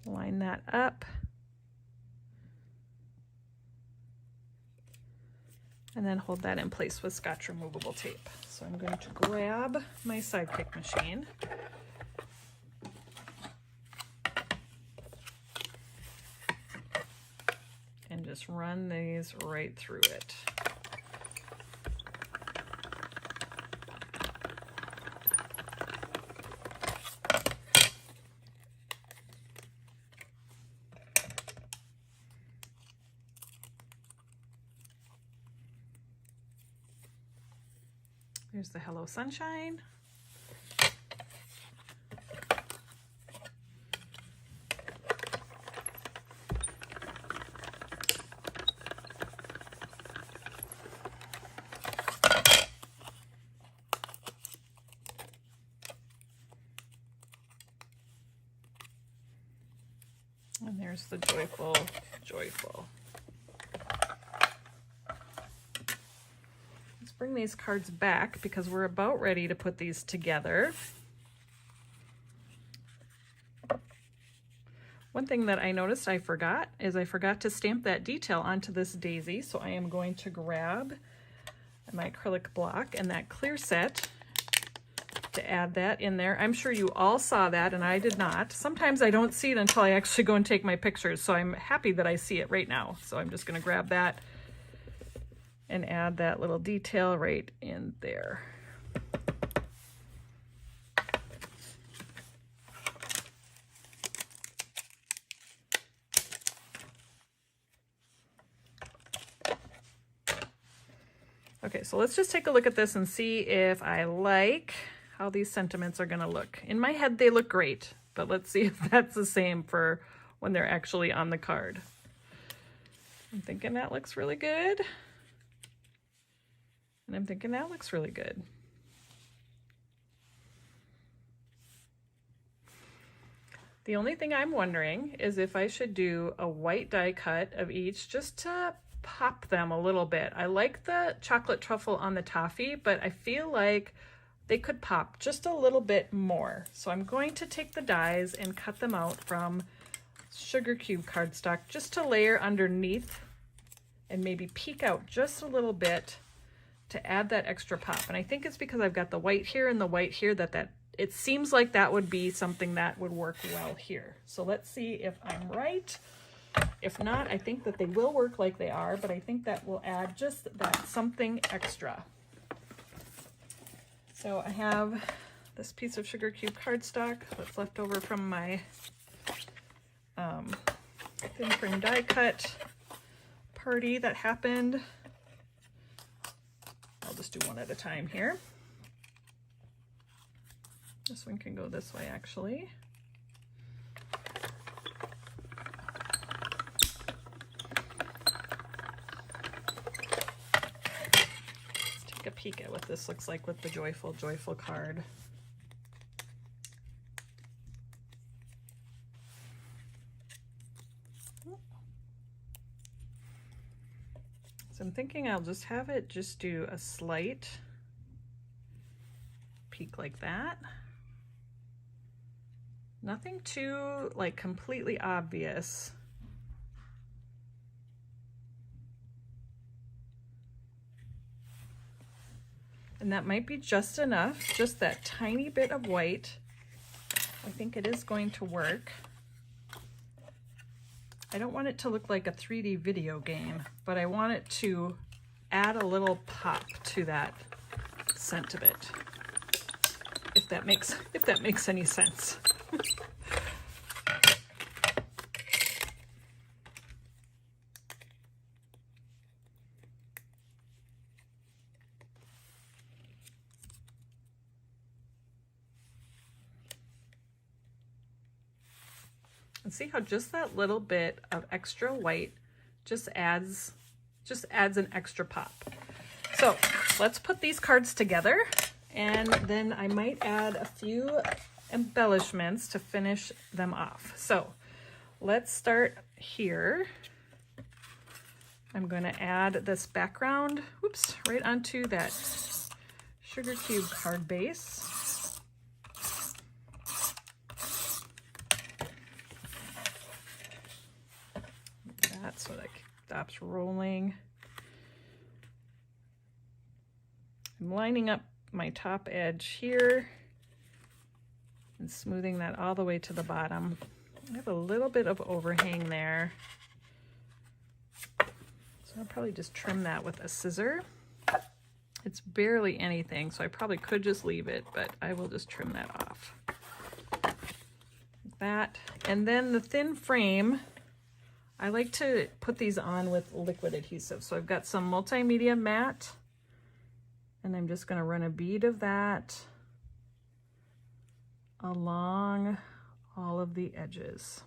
Line that up. And then hold that in place with Scotch removable tape. So I'm going to grab my Sidekick machine. And just run these right through it. Here's the Hello Sunshine. There's the joyful, joyful. Let's bring these cards back because we're about ready to put these together. One thing that I noticed I forgot is I forgot to stamp that detail onto this daisy. So I am going to grab my acrylic block and that clear set to add that in there. I'm sure you all saw that and I did not. Sometimes I don't see it until I actually go and take my pictures. So I'm happy that I see it right now. So I'm just going to grab that and add that little detail right in there. Okay, so let's just take a look at this and see if I like how these sentiments are gonna look. In my head, they look great, but let's see if that's the same for when they're actually on the card. I'm thinking that looks really good. And I'm thinking that looks really good. The only thing I'm wondering is if I should do a white die cut of each just to pop them a little bit. I like the chocolate truffle on the toffee, but I feel like they could pop just a little bit more. So I'm going to take the dies and cut them out from sugar cube cardstock just to layer underneath and maybe peek out just a little bit to add that extra pop. And I think it's because I've got the white here and the white here that it seems like that would be something that would work well here. So let's see if I'm right. If not, I think that they will work like they are, but I think that will add just that something extra. So I have this piece of sugar cube cardstock that's left over from my thin frame die cut party that happened. I'll just do one at a time here. This one can go this way actually. A peek at what this looks like with the joyful, joyful card. So I'm thinking I'll just have it just do a slight peek like that. Nothing too like completely obvious. And that might be just enough, just that tiny bit of white. I think it is going to work. I don't want it to look like a 3D video game, but I want it to add a little pop to that sentiment. If that makes any sense. And see how just that little bit of extra white just adds an extra pop. So let's put these cards together, and then I might add a few embellishments to finish them off. So let's start here. I'm going to add this background, whoops, right onto that sugar cube card base. So that stops rolling. I'm lining up my top edge here and smoothing that all the way to the bottom. I have a little bit of overhang there, so I'll probably just trim that with a scissor. It's barely anything, so I probably could just leave it, but I will just trim that off. Like that. And then the thin frame, I like to put these on with liquid adhesive. So I've got some multimedia matte, and I'm just going to run a bead of that along all of the edges.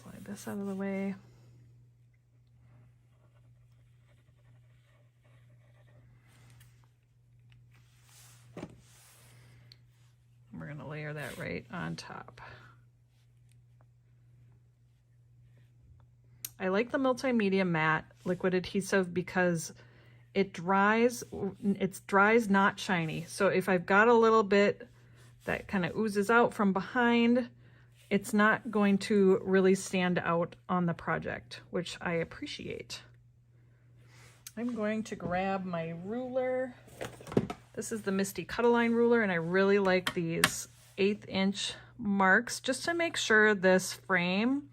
Slide this out of the way. that right on top. I like the multimedia matte liquid adhesive because it dries not shiny. So if I've got a little bit that kind of oozes out from behind, it's not going to really stand out on the project, which I appreciate. I'm going to grab my ruler. This is the Misty Cut-A-Line ruler, and I really like these 1/8 inch marks just to make sure this frame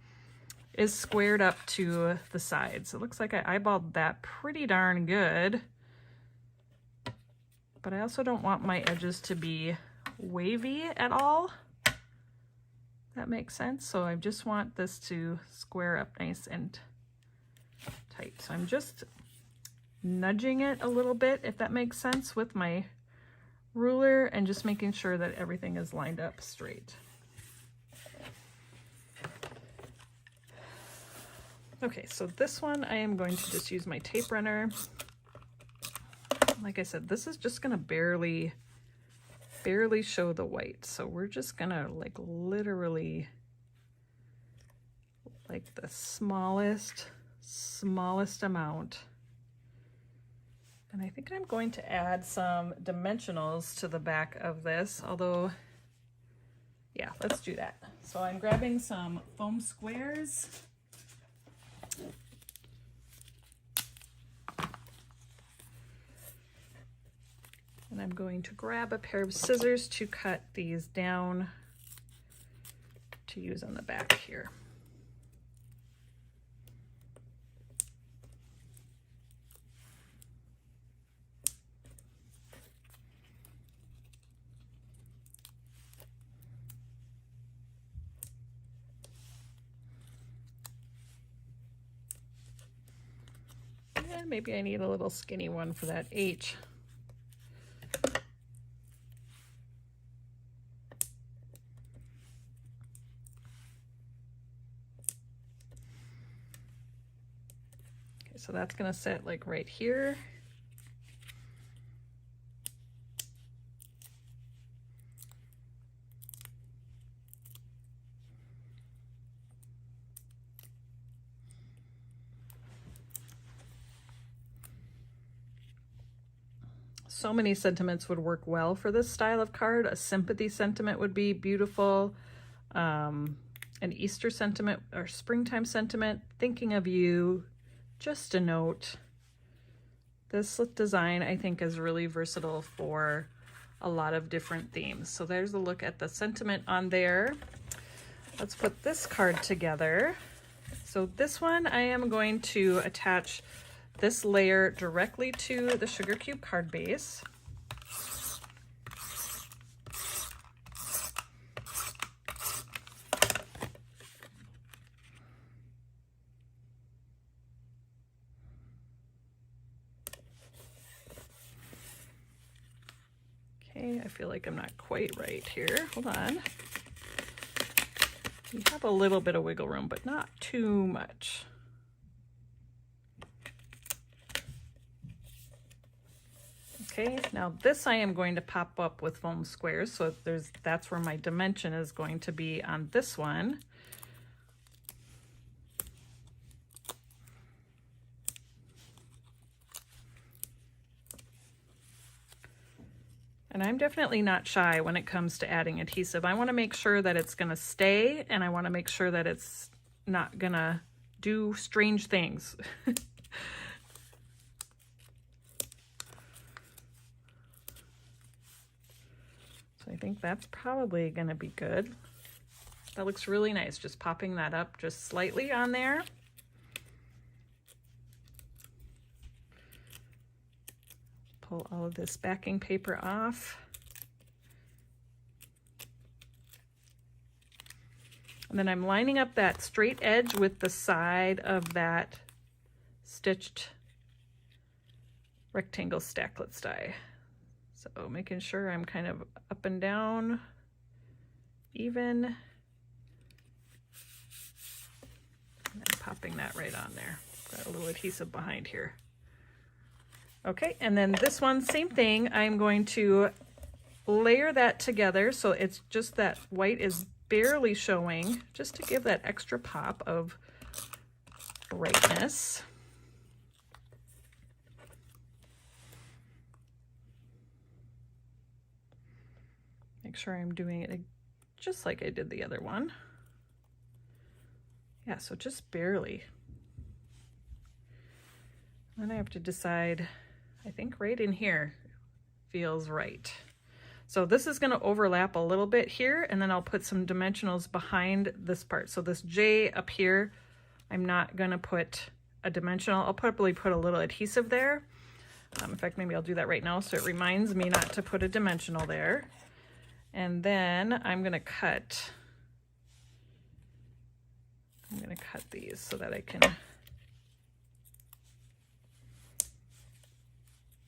is squared up to the sides. It looks like I eyeballed that pretty darn good, but I also don't want my edges to be wavy at all. That makes sense. So I just want this to square up nice and tight. So I'm just nudging it a little bit, if that makes sense, with my ruler, and just making sure that everything is lined up straight. Okay, so this one I am going to just use my tape runner. Like I said, this is just gonna barely show the white. So we're just gonna like literally like the smallest amount. And I think I'm going to add some dimensionals to the back of this, although, yeah, let's do that. So I'm grabbing some foam squares. And I'm going to grab a pair of scissors to cut these down to use on the back here. And maybe I need a little skinny one for that H. So that's going to sit like right here. So many sentiments would work well for this style of card. A sympathy sentiment would be beautiful. An Easter sentiment or springtime sentiment, thinking of you. Just a note. This design, I think, is really versatile for a lot of different themes. So there's a look at the sentiment on there. Let's put this card together. So this one, I am going to attach this layer directly to the sugar cube card base. Okay, I feel like I'm not quite right here. Hold on. You have a little bit of wiggle room, but not too much. Okay, now this I am going to pop up with foam squares, so that's where my dimension is going to be on this one. And I'm definitely not shy when it comes to adding adhesive. I want to make sure that it's going to stay, and I want to make sure that it's not going to do strange things. So I think that's probably going to be good. That looks really nice, just popping that up just slightly on there. Pull all of this backing paper off. And then I'm lining up that straight edge with the side of that stitched rectangle stacklet die. So making sure I'm kind of up and down, even, and then popping that right on there. Got a little adhesive behind here. Okay, and then this one, same thing. I'm going to layer that together so it's just that white is barely showing, just to give that extra pop of brightness. Make sure I'm doing it just like I did the other one. Yeah, so just barely. Then I have to decide, I think right in here feels right. So this is going to overlap a little bit here, and then I'll put some dimensionals behind this part. So this J up here, I'm not going to put a dimensional. I'll probably put a little adhesive there. In fact, maybe I'll do that right now so it reminds me not to put a dimensional there. And then I'm going to cut these so that I can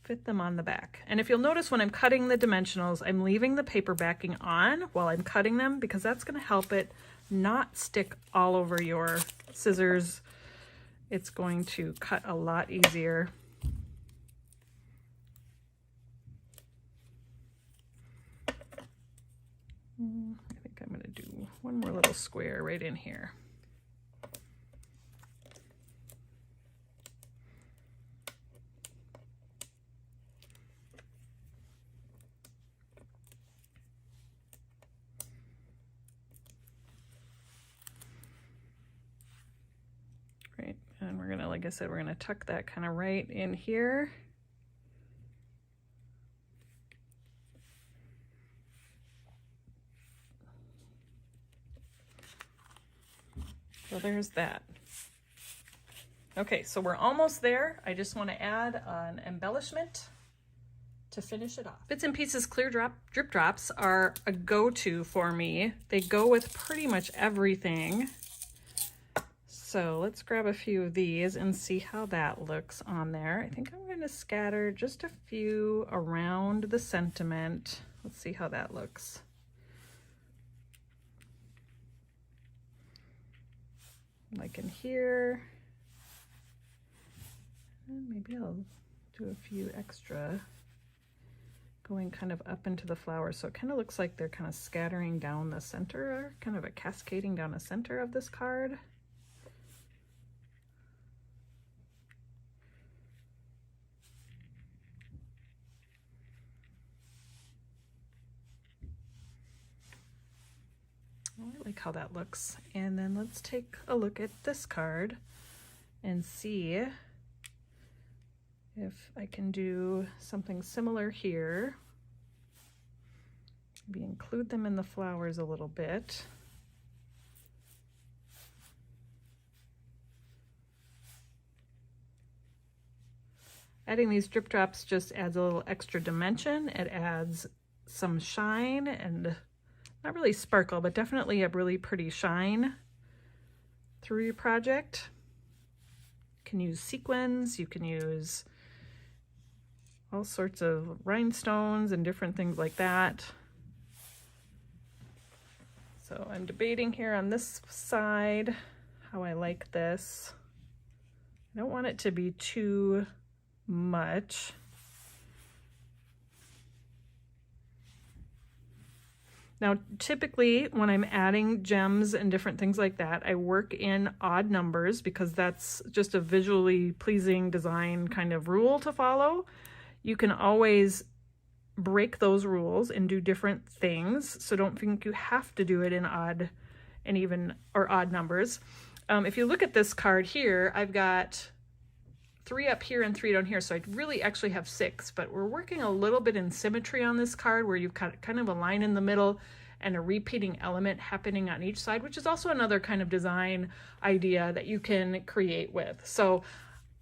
fit them on the back. And if you'll notice when I'm cutting the dimensionals, I'm leaving the paper backing on while I'm cutting them, because that's going to help it not stick all over your scissors. It's going to cut a lot easier. I think I'm going to do one more little square right in here. Right, and we're going to, like I said, we're going to tuck that kind of right in here. So there's that. Okay, so we're almost there. I just want to add an embellishment to finish it off. Bits and Pieces clear drip drops are a go-to for me. They go with pretty much everything. So let's grab a few of these and see how that looks on there. I think I'm going to scatter just a few around the sentiment. Let's see how that looks. Like in here, and maybe I'll do a few extra going kind of up into the flower, so it kind of looks like they're kind of scattering down the center, kind of a cascading down the center of this card. I like how that looks. And then let's take a look at this card and see if I can do something similar here. Maybe include them in the flowers a little bit. Adding these drip drops just adds a little extra dimension. It adds some shine and not really sparkle, but definitely a really pretty shine through your project. You can use sequins, you can use all sorts of rhinestones and different things like that. So I'm debating here on this side how I like this. I don't want it to be too much. Now, typically when I'm adding gems and different things like that, I work in odd numbers because that's just a visually pleasing design kind of rule to follow. You can always break those rules and do different things, so don't think you have to do it in odd and even or odd numbers. If you look at this card here, I've got 3 up here and 3 down here, so I really actually have 6, but we're working a little bit in symmetry on this card where you've got kind of a line in the middle and a repeating element happening on each side, which is also another kind of design idea that you can create with. So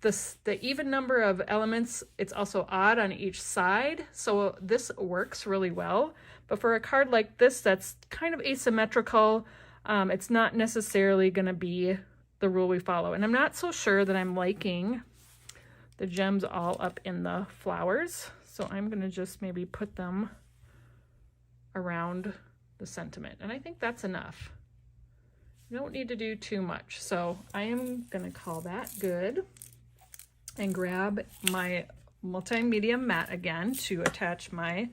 the even number of elements, it's also odd on each side, so this works really well. But for a card like this that's kind of asymmetrical, it's not necessarily going to be the rule we follow. And I'm not so sure that I'm liking the gems all up in the flowers, so I'm going to just maybe put them around the sentiment, and I think that's enough. You don't need to do too much, so I am going to call that good and grab my multimedia mat again to attach my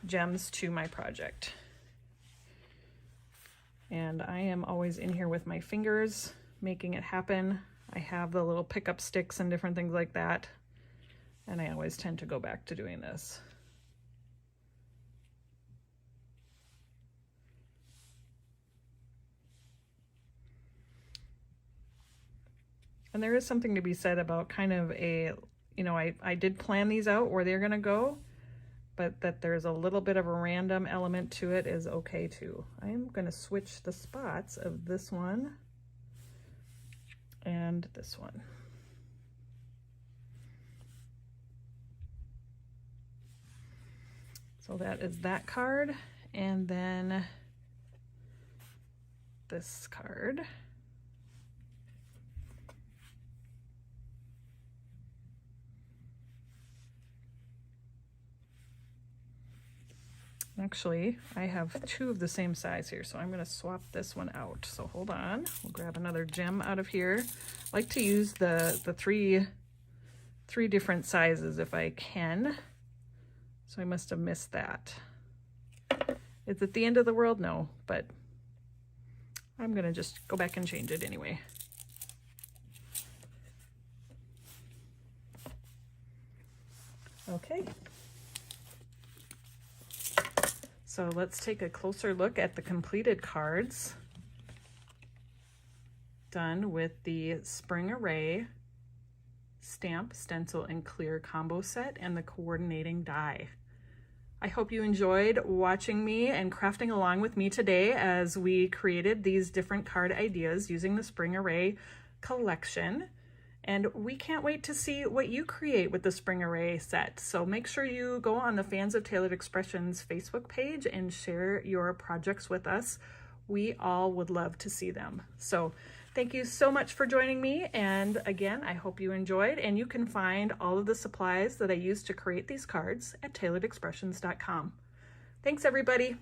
gems to my project. And I am always in here with my fingers making it happen. I have the little pickup sticks and different things like that, and I always tend to go back to doing this. And there is something to be said about kind of a, you know, I did plan these out where they're gonna go, but that there's a little bit of a random element to it is okay too. I am gonna switch the spots of this one and this one. So that is that card, and then this card. Actually, I have two of the same size here, so I'm going to swap this one out. So hold on, we'll grab another gem out of here. I like to use the three different sizes if I can. So I must have missed that. Is it the end of the world? No, but I'm going to just go back and change it anyway. Okay. So let's take a closer look at the completed cards done with the Spring Array stamp, stencil, and clear combo set and the coordinating die. I hope you enjoyed watching me and crafting along with me today as we created these different card ideas using the Spring Array collection. And we can't wait to see what you create with the Spring Array set. So make sure you go on the Fans of Tailored Expressions Facebook page and share your projects with us. We all would love to see them. So thank you so much for joining me. And again, I hope you enjoyed, and you can find all of the supplies that I used to create these cards at tailoredexpressions.com. Thanks, everybody.